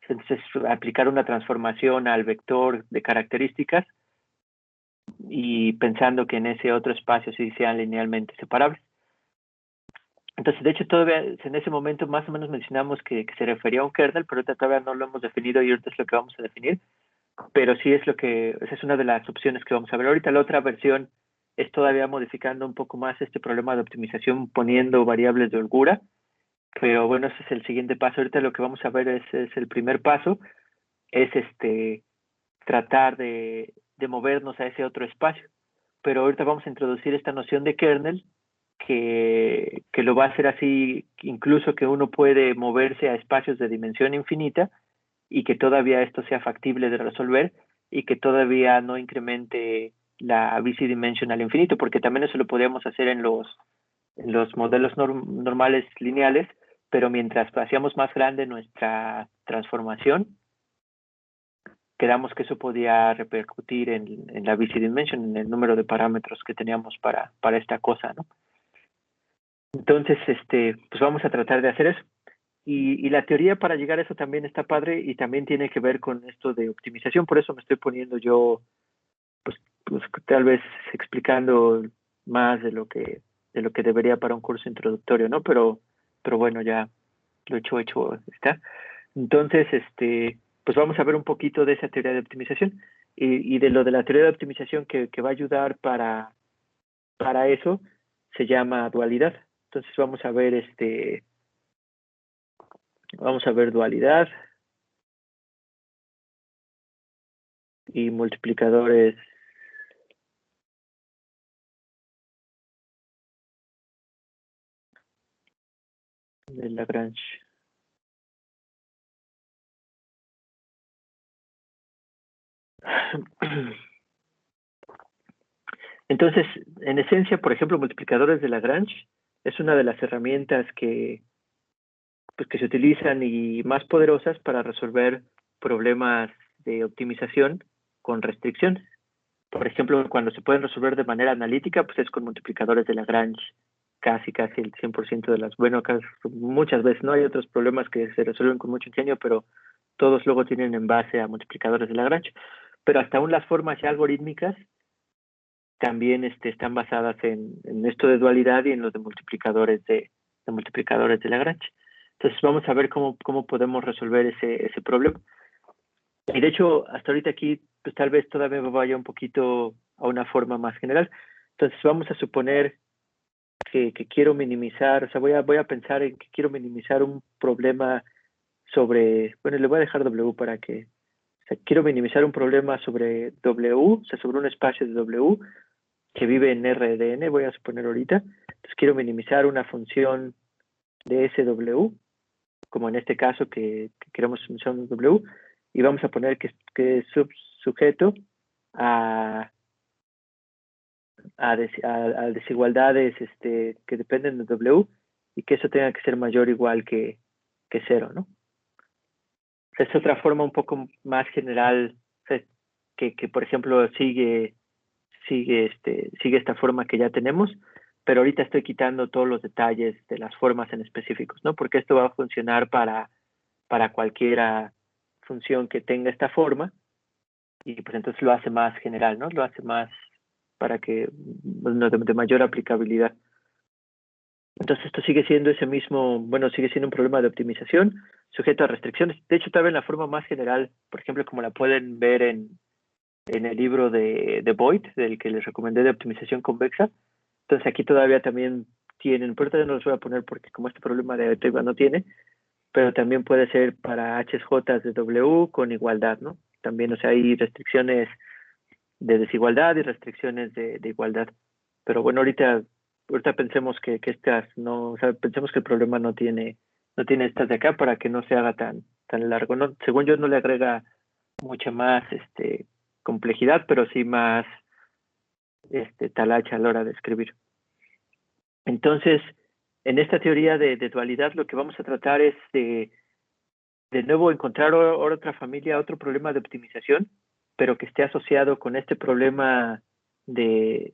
S1: Entonces, aplicar una transformación al vector de características y pensando que en ese otro espacio sí sean linealmente separables. Entonces, de hecho, todavía en ese momento más o menos mencionamos que se refería a un kernel, pero ahorita todavía no lo hemos definido y ahorita es lo que vamos a definir. Pero sí es esa es una de las opciones que vamos a ver. Ahorita la otra versión es todavía modificando un poco más este problema de optimización poniendo variables de holgura. Pero bueno, ese es el siguiente paso. Ahorita lo que vamos a ver es el primer paso, es tratar de movernos a ese otro espacio. Pero ahorita vamos a introducir esta noción de kernel que lo va a hacer así, incluso que uno puede moverse a espacios de dimensión infinita y que todavía esto sea factible de resolver y que todavía no incremente la busy dimension al infinito, porque también eso lo podríamos hacer en los modelos normales lineales, pero mientras hacíamos más grande nuestra transformación, quedamos que eso podía repercutir en la busy dimension, en el número de parámetros que teníamos para esta cosa, ¿no? Entonces, pues vamos a tratar de hacer eso. Y la teoría para llegar a eso también está padre y también tiene que ver con esto de optimización, por eso me estoy poniendo yo, pues tal vez explicando más de lo que debería para un curso introductorio, ¿no? Pero bueno, ya lo hecho está. Entonces, pues vamos a ver un poquito de esa teoría de optimización y de lo de la teoría de optimización que va a ayudar para eso, se llama dualidad. Entonces vamos a ver dualidad y multiplicadores de Lagrange. Entonces, en esencia, por ejemplo, multiplicadores de Lagrange es una de las herramientas pues, que se utilizan y más poderosas para resolver problemas de optimización con restricciones. Por ejemplo, cuando se pueden resolver de manera analítica, pues es con multiplicadores de Lagrange, casi el 100% de las, bueno, muchas veces, ¿no? Hay otros problemas que se resuelven con mucho ingenio, pero todos luego tienen en base a multiplicadores de Lagrange. Pero hasta aún las formas ya algorítmicas también están basadas en esto de dualidad y en los de multiplicadores de Lagrange. Entonces vamos a ver cómo podemos resolver ese problema. Y de hecho, hasta ahorita aquí, pues tal vez todavía me vaya un poquito a una forma más general. Entonces vamos a suponer que quiero minimizar, o sea, voy a pensar en que quiero minimizar un problema bueno, le voy a dejar W para que, o sea, quiero minimizar un problema sobre W, o sea, sobre un espacio de W que vive en RDN, voy a suponer ahorita. Entonces quiero minimizar una función de SW, como en este caso que queremos función W, y vamos a poner que es sujeto a, a desigualdades que dependen de W y que eso tenga que ser mayor o igual que cero, ¿no? Es otra forma un poco más general, o sea, que por ejemplo sigue esta forma que ya tenemos, pero ahorita estoy quitando todos los detalles de las formas en específicos, ¿no? Porque esto va a funcionar para cualquier función que tenga esta forma y pues entonces lo hace más general, ¿no? Lo hace más para que, bueno, de mayor aplicabilidad. Entonces esto sigue siendo sigue siendo un problema de optimización sujeto a restricciones. De hecho, todavía en la forma más general, por ejemplo, como la pueden ver en el libro de Boyd, del que les recomendé de optimización convexa. Entonces aquí todavía también tienen, pero todavía no los voy a poner porque como este problema de Teiva no tiene, pero también puede ser para HJ de W con igualdad, ¿no? También, o sea, hay restricciones de desigualdad y restricciones de igualdad. Pero bueno, ahorita pensemos que estas no, o sea, pensemos que el problema no tiene estas de acá para que no se haga tan largo, ¿no? Según yo no le agrega mucha más complejidad, pero sí más talacha a la hora de escribir. Entonces, en esta teoría de dualidad, lo que vamos a tratar es de nuevo encontrar otra familia, otro problema de optimización, pero que esté asociado con este problema de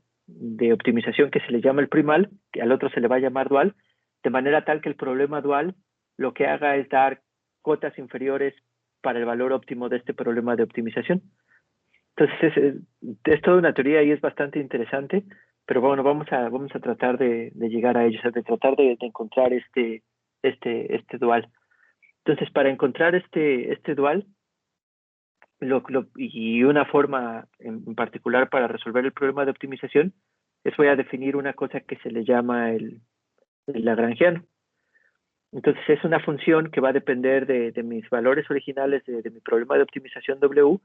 S1: optimización que se le llama el primal, que al otro se le va a llamar dual, de manera tal que el problema dual lo que haga es dar cotas inferiores para el valor óptimo de este problema de optimización. Entonces, es toda una teoría y es bastante interesante, pero bueno, vamos a tratar de llegar a ello, o sea, de tratar de encontrar este dual. Entonces, para encontrar este dual, y una forma en particular para resolver el problema de optimización, es voy a definir una cosa que se le llama el lagrangiano. Entonces, es una función que va a depender de mis valores originales de mi problema de optimización W,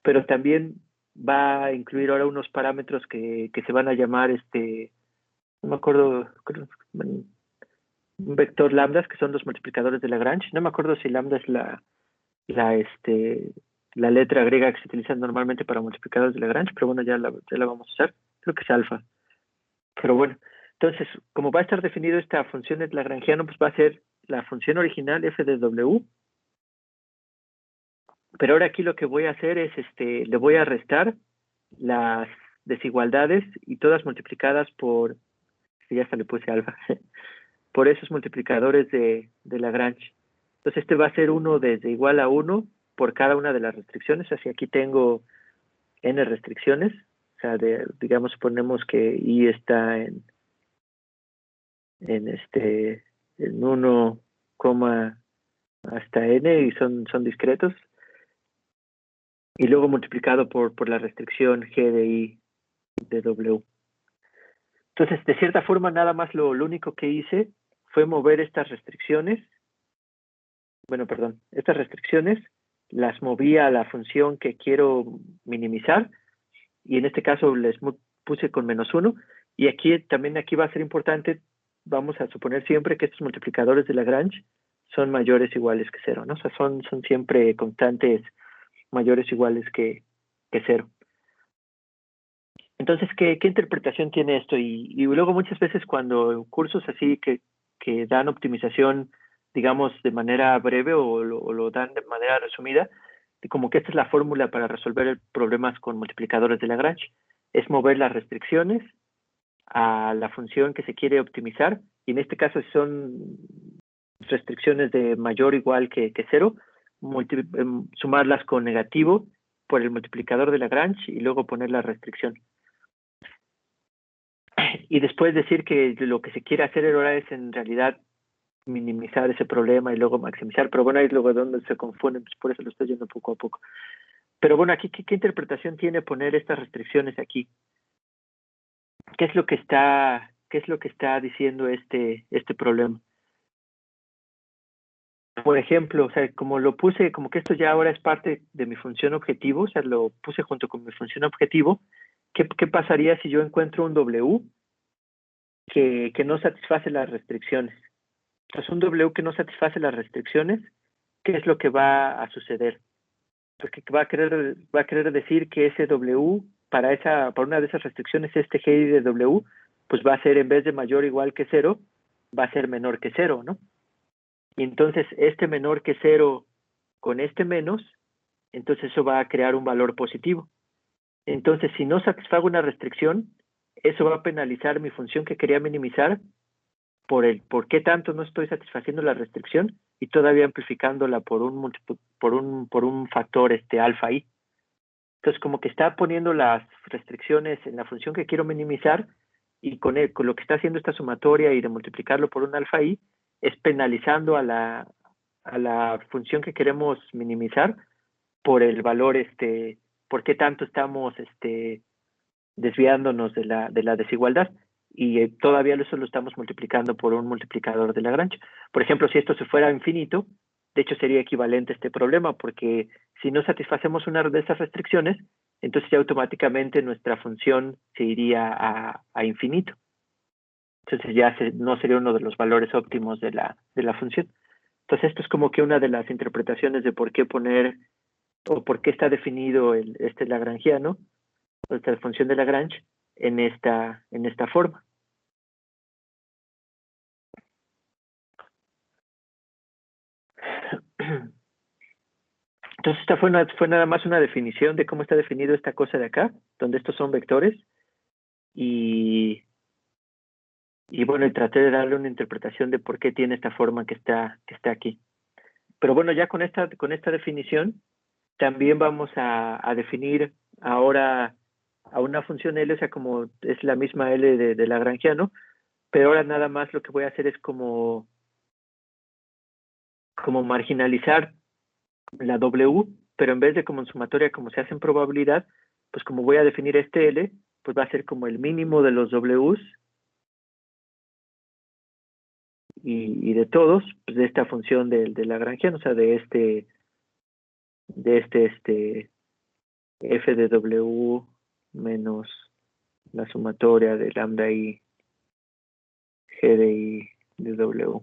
S1: pero también va a incluir ahora unos parámetros que se van a llamar, no me acuerdo, un vector lambdas, que son los multiplicadores de Lagrange. No me acuerdo si lambda es la, este, la letra griega que se utiliza normalmente para multiplicadores de Lagrange, pero bueno, ya la vamos a usar. Creo que es alfa. Pero bueno, entonces, como va a estar definido esta función de lagrangiano, pues va a ser la función original f de w. Pero ahora aquí lo que voy a hacer es, le voy a restar las desigualdades y todas multiplicadas por, ya hasta le puse alfa, por esos multiplicadores de Lagrange. Entonces este va a ser 1 desde igual a 1 por cada una de las restricciones. Así aquí tengo n restricciones, o sea, digamos, suponemos que i está en 1, hasta n y son discretos. Y luego multiplicado por la restricción g de i de w. Entonces, de cierta forma, nada más lo único que hice fue mover estas restricciones. Bueno, perdón, estas restricciones las moví a la función que quiero minimizar, y en este caso les puse con -1, y aquí va a ser importante, vamos a suponer siempre que estos multiplicadores de Lagrange son mayores o iguales que 0, ¿no? O sea, son siempre constantes mayores o iguales que 0. Entonces, ¿qué interpretación tiene esto? Y luego muchas veces cuando cursos así que dan optimización, digamos, de manera breve o lo dan de manera resumida, como que esta es la fórmula para resolver problemas con multiplicadores de Lagrange. Es mover las restricciones a la función que se quiere optimizar, y en este caso son restricciones de mayor o igual que 0, sumarlas con negativo por el multiplicador de Lagrange y luego poner la restricción. Y después decir que lo que se quiere hacer ahora es en realidad minimizar ese problema y luego maximizar, pero bueno, ahí es luego donde se confunden, pues por eso lo estoy yendo poco a poco. Pero bueno, aquí, ¿qué interpretación tiene poner estas restricciones aquí? ¿Qué es lo que está diciendo este problema? Por ejemplo, o sea, como lo puse, como que esto ya ahora es parte de mi función objetivo, o sea, lo puse junto con mi función objetivo, ¿qué pasaría si yo encuentro un W que no satisface las restricciones? Entonces, un W que no satisface las restricciones, ¿qué es lo que va a suceder? Porque va a querer decir que ese W, para una de esas restricciones, este GI de W, pues va a ser, en vez de mayor o igual que 0, va a ser menor que 0, ¿no? Y entonces, este menor que 0 con este menos, entonces eso va a crear un valor positivo. Entonces, si no satisfago una restricción, eso va a penalizar mi función que quería minimizar por qué tanto no estoy satisfaciendo la restricción y todavía amplificándola por un factor alfa i. Entonces, como que está poniendo las restricciones en la función que quiero minimizar, y con lo que está haciendo esta sumatoria y de multiplicarlo por un alfa i, es penalizando a la función que queremos minimizar por el valor, por qué tanto estamos desviándonos de la desigualdad, y todavía eso lo estamos multiplicando por un multiplicador de Lagrange. Por ejemplo, si esto se fuera infinito, de hecho sería equivalente a este problema, porque si no satisfacemos una de esas restricciones, entonces ya automáticamente nuestra función se iría a infinito. Entonces ya no sería uno de los valores óptimos de la función. Entonces esto es como que una de las interpretaciones de por qué poner o por qué está definido este lagrangiano, esta función de Lagrange, en esta forma. Entonces esta fue nada más una definición de cómo está definido esta cosa de acá, donde estos son vectores, y bueno, y traté de darle una interpretación de por qué tiene esta forma que está aquí. Pero bueno, ya con esta definición, también vamos a definir ahora a una función L, o sea, como es la misma L de lagrangiano, pero ahora nada más lo que voy a hacer es como marginalizar la W, pero en vez de como en sumatoria, como se hace en probabilidad, pues como voy a definir este L, pues va a ser como el mínimo de los Ws y de todos, pues de esta función de lagrangiano, o sea, de f de W menos la sumatoria de lambda I, G de I de W.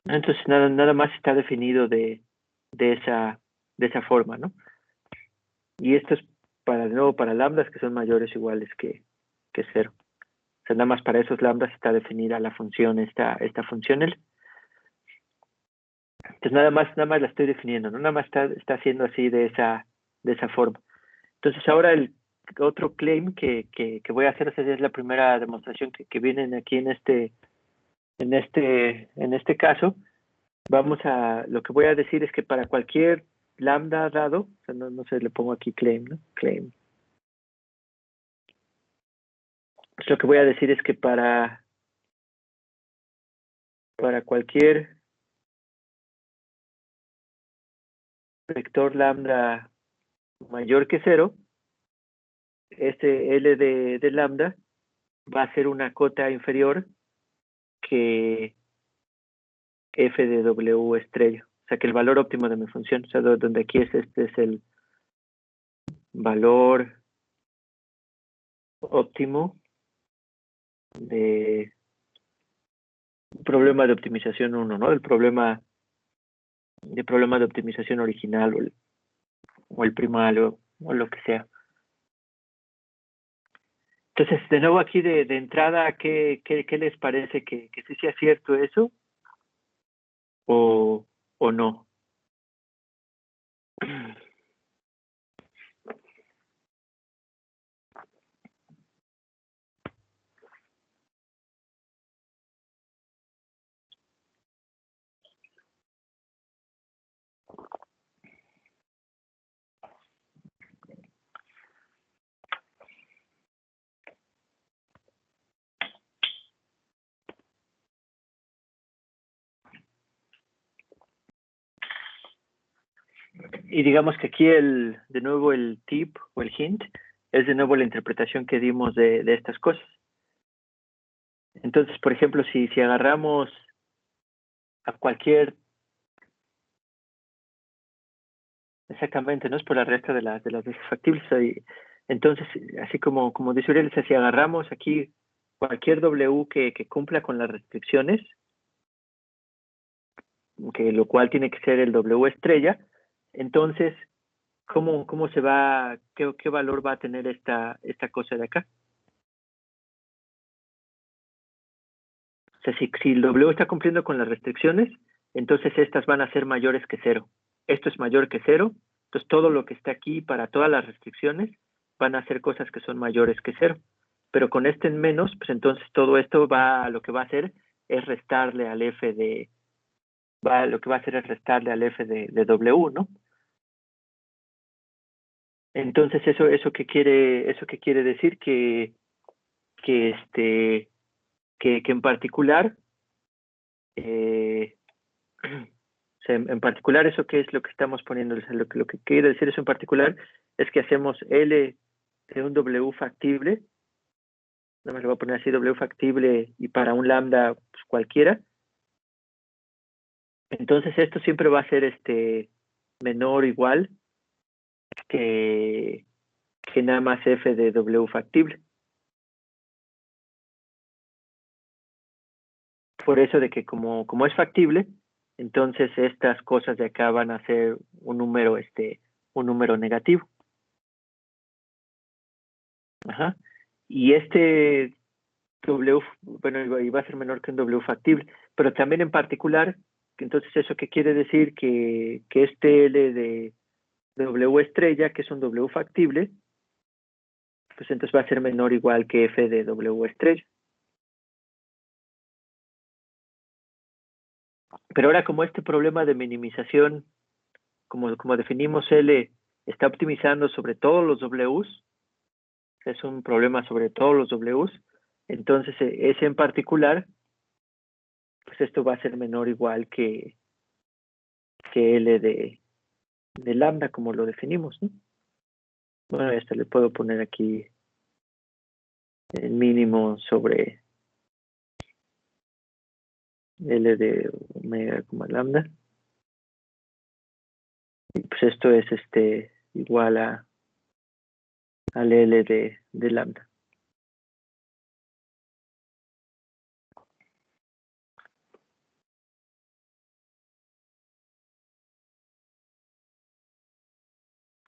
S1: Entonces nada más está definido de esa forma, ¿no? Y esto es de nuevo para lambdas que son mayores o iguales que cero. O sea, nada más para esos lambdas está definida la función, esta función L. Entonces nada más la estoy definiendo, ¿no? Nada más está haciendo así de esa forma. Entonces ahora el otro claim que voy a hacer, esa es la primera demostración que viene aquí en este caso. Lo que voy a decir es que para cualquier lambda dado, o sea, no sé, le pongo aquí claim, ¿no? Claim. Pues lo que voy a decir es que para cualquier vector lambda mayor que cero, este L de lambda va a ser una cota inferior que f de W estrella. O sea, que el valor óptimo de mi función, o sea, donde aquí este es el valor óptimo de un problema de optimización 1, ¿no? El problema de optimización original o el primal o lo que sea. Entonces, de nuevo aquí de entrada, ¿qué les parece? ¿Que sí sea cierto eso o no? Y digamos que aquí de nuevo el tip o el hint es de nuevo la interpretación que dimos de estas cosas. Entonces, por ejemplo, si agarramos a cualquier, exactamente, ¿no? Es por la resta de las veces factibles. Entonces, así como dice Uriel, o sea, si agarramos aquí cualquier W que cumpla con las restricciones, que lo cual tiene que ser el W estrella, entonces, ¿cómo se va, qué valor va a tener esta cosa de acá? O sea, si el W está cumpliendo con las restricciones, entonces estas van a ser mayores que cero. Esto es mayor que cero, entonces todo lo que está aquí para todas las restricciones van a ser cosas que son mayores que cero. Pero con este en menos, pues entonces todo esto lo que va a hacer es restarle al f lo que va a hacer es restarle al f de W, ¿no? Entonces eso qué quiere decir que en particular o sea, en particular, ¿eso qué es lo que estamos poniendo? O sea, lo que quiere decir eso en particular es que hacemos L de un W factible, nada más le voy a poner así W factible y para un lambda pues, cualquiera. Entonces esto siempre va a ser menor o igual que, nada más F de W factible. Por eso de que como es factible, entonces estas cosas de acá van a ser un número negativo. Ajá. Y W, bueno, iba a ser menor que un W factible, pero también en particular, entonces eso qué quiere decir que este L de W estrella, que es un W factible, pues entonces va a ser menor o igual que F de W estrella. Pero ahora como este problema de minimización, como definimos L, está optimizando sobre todos los Ws, es un problema sobre todos los Ws, entonces ese en particular, pues esto va a ser menor o igual que L de lambda, como lo definimos, ¿no? Bueno, esto le puedo poner aquí el mínimo sobre L de omega como lambda. Y pues esto es igual al L de lambda.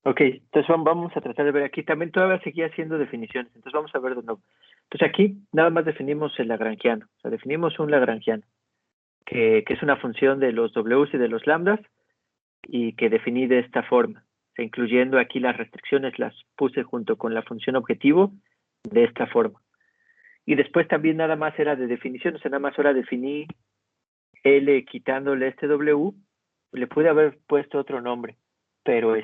S1: Ok, entonces vamos a tratar de ver aquí. También todavía seguía haciendo definiciones, entonces vamos a ver de nuevo. Entonces aquí nada más definimos el lagrangiano, o sea, definimos un lagrangiano, que es una función de los Ws y de los lambdas, y que definí de esta forma. O sea, incluyendo aquí las restricciones, las puse junto con la función objetivo de esta forma. Y después también nada más era de definición, o sea, nada más ahora definí L quitándole este W, le pude haber puesto otro nombre, pero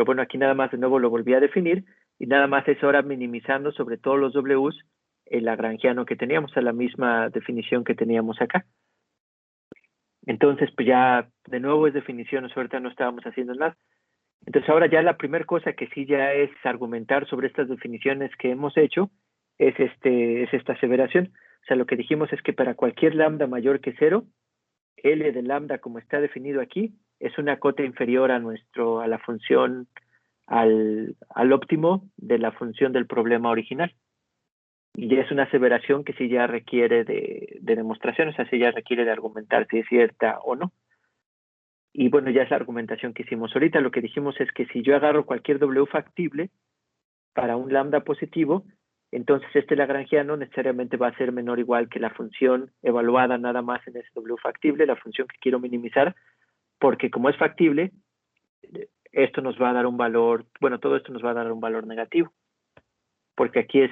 S1: bueno, aquí nada más de nuevo lo volví a definir y nada más es ahora minimizando sobre todos los Ws el lagrangiano que teníamos, a la misma definición que teníamos acá. Entonces, pues ya de nuevo es definición, ahorita no estábamos haciendo nada. Entonces ahora ya la primera cosa que sí ya es argumentar sobre estas definiciones que hemos hecho es esta aseveración. O sea, lo que dijimos es que para cualquier lambda mayor que 0, L de lambda como está definido aquí es una cota inferior a la función, al óptimo de la función del problema original. Y ya es una aseveración que sí ya requiere de demostración, o sea, sí ya requiere de argumentar si es cierta o no. Y bueno, ya es la argumentación que hicimos ahorita. Lo que dijimos es que si yo agarro cualquier W factible para un lambda positivo, entonces este lagrangiano necesariamente va a ser menor o igual que la función evaluada nada más en ese W factible, la función que quiero minimizar, porque como es factible, esto nos va a dar un valor, bueno, todo esto nos va a dar un valor negativo, porque aquí es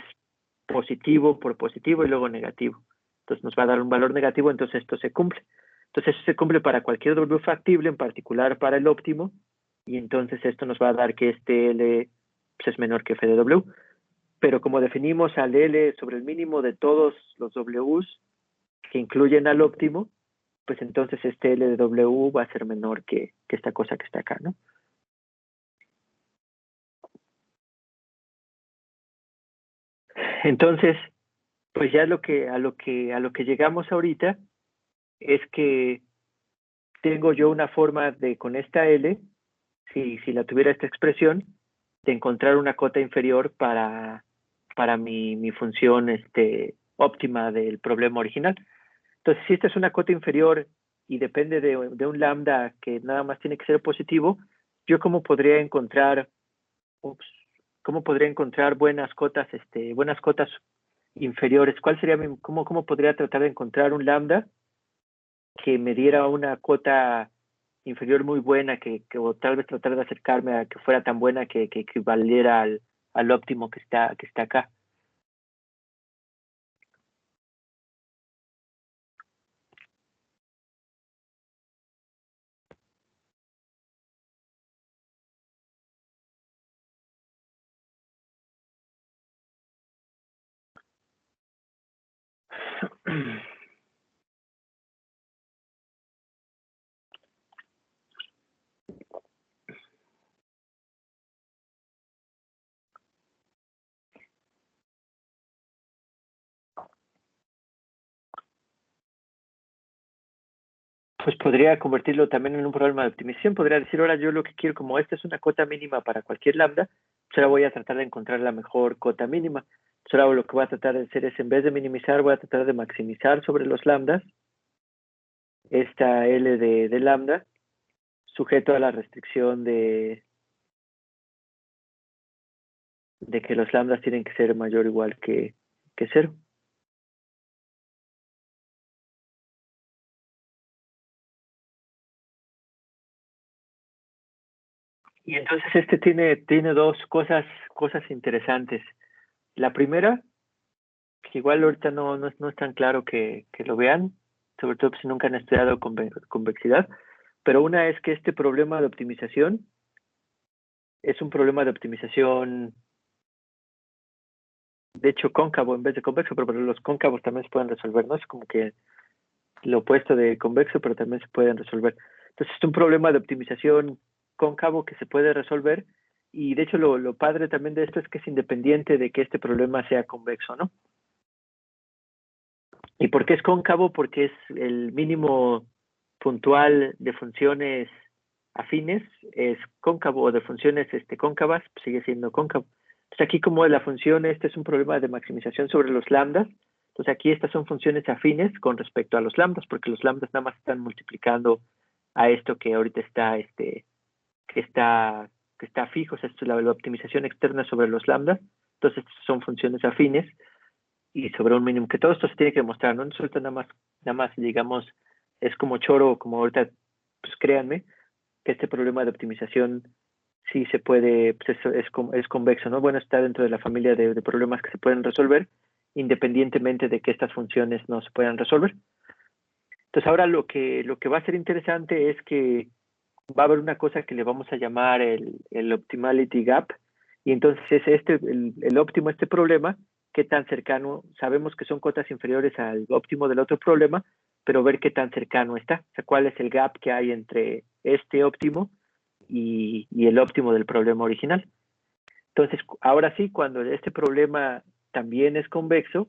S1: positivo por positivo y luego negativo. Entonces nos va a dar un valor negativo, entonces esto se cumple. Entonces eso se cumple para cualquier W factible, en particular para el óptimo, y entonces esto nos va a dar que este L pues, es menor que F de W. Pero como definimos al L sobre el mínimo de todos los Ws que incluyen al óptimo, pues entonces este L de W va a ser menor que esta cosa que está acá, ¿no? Entonces, pues ya a lo que llegamos ahorita es que tengo yo una forma de con esta L, si la tuviera esta expresión, de encontrar una cota inferior para mi función óptima del problema original. Entonces, si esta es una cota inferior y depende de un lambda que nada más tiene que ser positivo, yo ups, cómo podría encontrar buenas cotas inferiores? ¿Cuál sería cómo podría tratar de encontrar un lambda que me diera una cota inferior muy buena, o tal vez tratar de acercarme a que fuera tan buena que equivaliera al óptimo que está acá? Pues podría convertirlo también en un problema de optimización. Podría decir, ahora yo lo que quiero, como esta es una cota mínima para cualquier lambda, pues ahora voy a tratar de encontrar la mejor cota mínima. Pues ahora lo que voy a tratar de hacer es, en vez de minimizar, voy a tratar de maximizar sobre los lambdas esta L de lambda, sujeto a la restricción de que los lambdas tienen que ser mayor o igual que 0. Y entonces tiene dos cosas interesantes. La primera, que igual ahorita no es tan claro que lo vean, sobre todo si nunca han estudiado convexidad, pero una es que este problema de optimización es un problema de optimización, de hecho, cóncavo en vez de convexo, pero los cóncavos también se pueden resolver, ¿no? Es como que lo opuesto de convexo, pero también se pueden resolver. Entonces, es un problema de optimización cóncavo que se puede resolver, y de hecho lo padre también de esto es que es independiente de que este problema sea convexo, ¿no? ¿Y por qué es cóncavo? Porque es el mínimo puntual de funciones afines, es cóncavo, o de funciones cóncavas, pues sigue siendo cóncavo. Entonces aquí como la función, este es un problema de maximización sobre los lambdas, entonces aquí estas son funciones afines con respecto a los lambdas, porque los lambdas nada más están multiplicando a esto que ahorita está, que está, que está fijo, o sea, esto es la optimización externa sobre los lambdas, entonces son funciones afines, y sobre un mínimo, que todo esto se tiene que demostrar, no suelta nada más, digamos, es como choro, como ahorita, pues créanme, que este problema de optimización sí se puede, pues es convexo, ¿no? Bueno, está dentro de la familia de problemas que se pueden resolver, independientemente de que estas funciones no se puedan resolver. Entonces ahora lo que va a ser interesante es que va a haber una cosa que le vamos a llamar el optimality gap, y entonces es el óptimo este problema, qué tan cercano, sabemos que son cotas inferiores al óptimo del otro problema, pero ver qué tan cercano está, o sea, cuál es el gap que hay entre este óptimo y el óptimo del problema original. Entonces, ahora sí, cuando este problema también es convexo,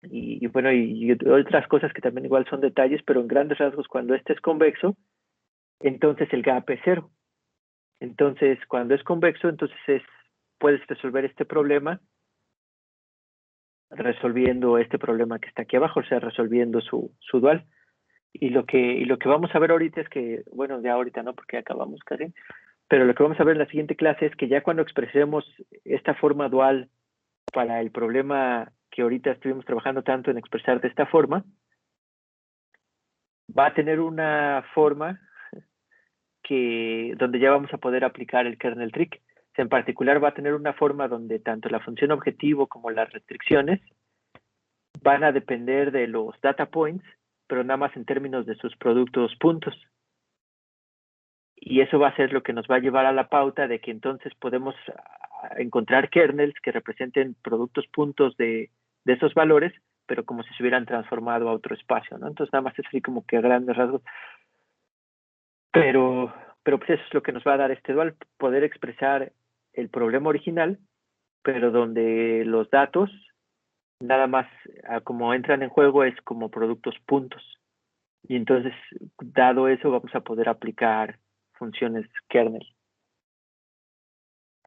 S1: y bueno, y otras cosas que también igual son detalles, pero en grandes rasgos, cuando este es convexo, entonces el gap es cero. Entonces, cuando es convexo, entonces puedes resolver este problema resolviendo este problema que está aquí abajo, o sea, resolviendo su dual. Y lo que vamos a ver ahorita es que, bueno, ya ahorita no, porque acabamos casi, pero lo que vamos a ver en la siguiente clase es que ya cuando expresemos esta forma dual para el problema que ahorita estuvimos trabajando tanto en expresar de esta forma, va a tener una forma donde ya vamos a poder aplicar el kernel trick. O sea, en particular va a tener una forma donde tanto la función objetivo como las restricciones van a depender de los data points, pero nada más en términos de sus productos puntos. Y eso va a ser lo que nos va a llevar a la pauta de que entonces podemos encontrar kernels que representen productos puntos de esos valores, pero como si se hubieran transformado a otro espacio, ¿no? Entonces nada más es así como que a grandes rasgos. Pero pues eso es lo que nos va a dar este dual, poder expresar el problema original, pero donde los datos nada más como entran en juego es como productos puntos. Y entonces, dado eso, vamos a poder aplicar funciones kernel,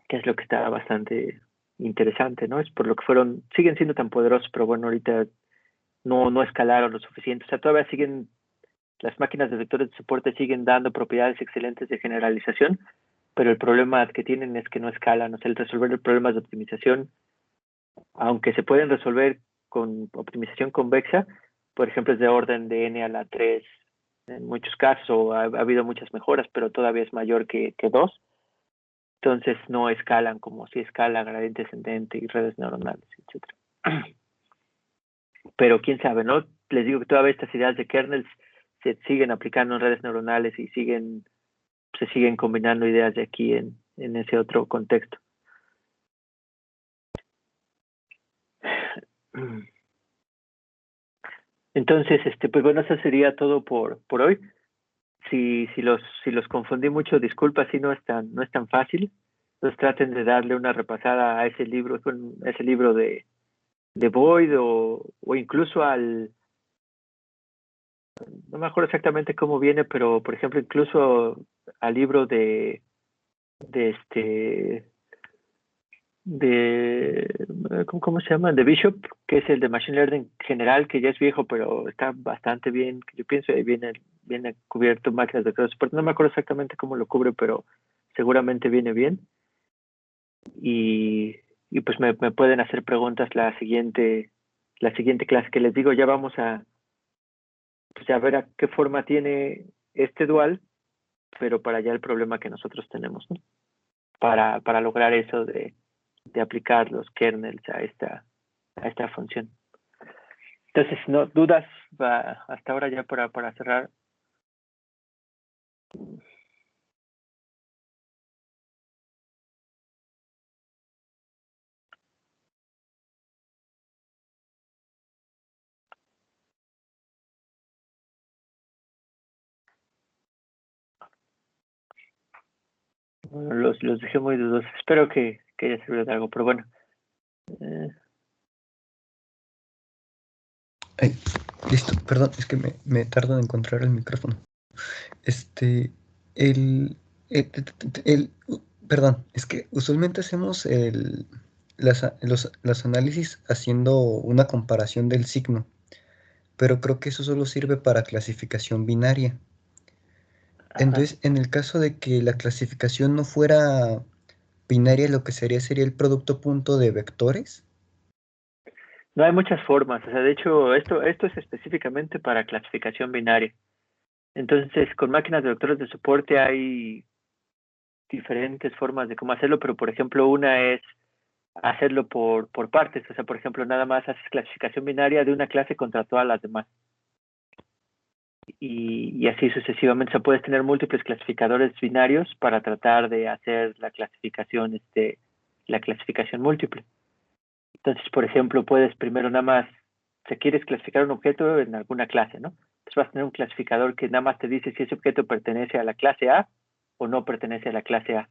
S1: que es lo que está bastante interesante, ¿no? Es por lo que siguen siendo tan poderosos, pero bueno, ahorita no escalaron lo suficiente. O sea, todavía las máquinas de vectores de soporte siguen dando propiedades excelentes de generalización, pero el problema que tienen es que no escalan. O sea, el resolver los problemas de optimización, aunque se pueden resolver con optimización convexa, por ejemplo, es de orden de n a la 3 en muchos casos, o ha habido muchas mejoras, pero todavía es mayor que 2. Entonces no escalan como si escala gradiente descendente y redes neuronales, etcétera. Pero quién sabe, ¿no? Les digo que todavía estas ideas de kernels se siguen aplicando en redes neuronales y se siguen combinando ideas de aquí en ese otro contexto. Entonces, pues bueno, eso sería todo por hoy. Si los confundí mucho, disculpa, si no es tan fácil. Entonces traten de darle una repasada a ese libro, de Boyd, o incluso no me acuerdo exactamente cómo viene, pero por ejemplo, incluso al libro de este, ¿cómo se llama? De Bishop, que es el de Machine Learning general, que ya es viejo, pero está bastante bien, que yo pienso, ahí viene cubierto máquinas de cross. No me acuerdo exactamente cómo lo cubre, pero seguramente viene bien. Y, y pues me pueden hacer preguntas la siguiente clase, que les digo, ya vamos pues a ver a qué forma tiene este dual, pero para ya el problema que nosotros tenemos, ¿no? Para lograr eso de aplicar los kernels a esta función. Entonces, no dudas, hasta ahora ya para cerrar. Bueno, los dejé muy dudosos. Espero que haya servido de algo, pero bueno.
S2: Ay, listo, perdón, es que me tardo en encontrar el micrófono. El, el, el- Perdón, es que usualmente hacemos los análisis haciendo una comparación del signo, pero creo que eso solo sirve para clasificación binaria.
S1: Ajá.
S2: Entonces, en el caso de que la clasificación no fuera binaria, lo que sería el producto punto de vectores.
S1: No hay muchas formas, o sea, de hecho, esto es específicamente para clasificación binaria. Entonces, con máquinas de vectores de soporte hay diferentes formas de cómo hacerlo, pero por ejemplo, una es hacerlo por partes, o sea, por ejemplo, nada más haces clasificación binaria de una clase contra todas las demás. Y así sucesivamente, o sea, puedes tener múltiples clasificadores binarios para tratar de hacer la clasificación múltiple. Entonces, por ejemplo, puedes primero nada más, si quieres clasificar un objeto en alguna clase, ¿no? Entonces vas a tener un clasificador que nada más te dice si ese objeto pertenece a la clase A o no pertenece a la clase A.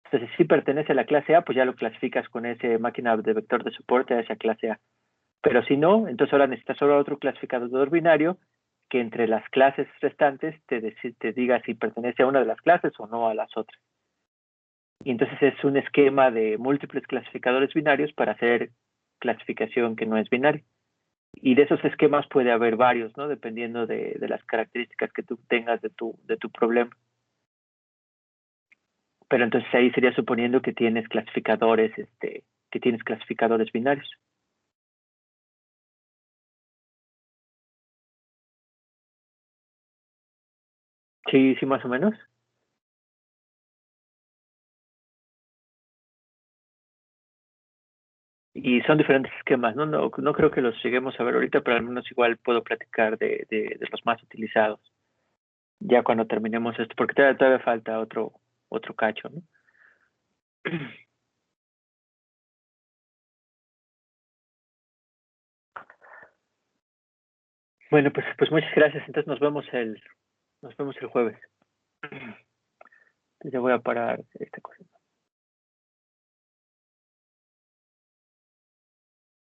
S1: Entonces, si pertenece a la clase A, pues ya lo clasificas con esa máquina de vector de soporte a esa clase A. Pero si no, entonces ahora necesitas solo otro clasificador binario que entre las clases restantes te diga si pertenece a una de las clases o no a las otras. Y entonces es un esquema de múltiples clasificadores binarios para hacer clasificación que no es binaria. Y de esos esquemas puede haber varios, ¿no? Dependiendo de las características que tú tengas de tu problema. Pero entonces ahí sería suponiendo que tienes clasificadores binarios. Sí, sí, más o menos. Y son diferentes esquemas, ¿no? No creo que los lleguemos a ver ahorita, pero al menos igual puedo platicar de los más utilizados. Ya cuando terminemos esto, porque todavía falta otro cacho, ¿no? Bueno, pues muchas gracias. Entonces nos vemos el jueves. Entonces ya voy a parar esta cosa.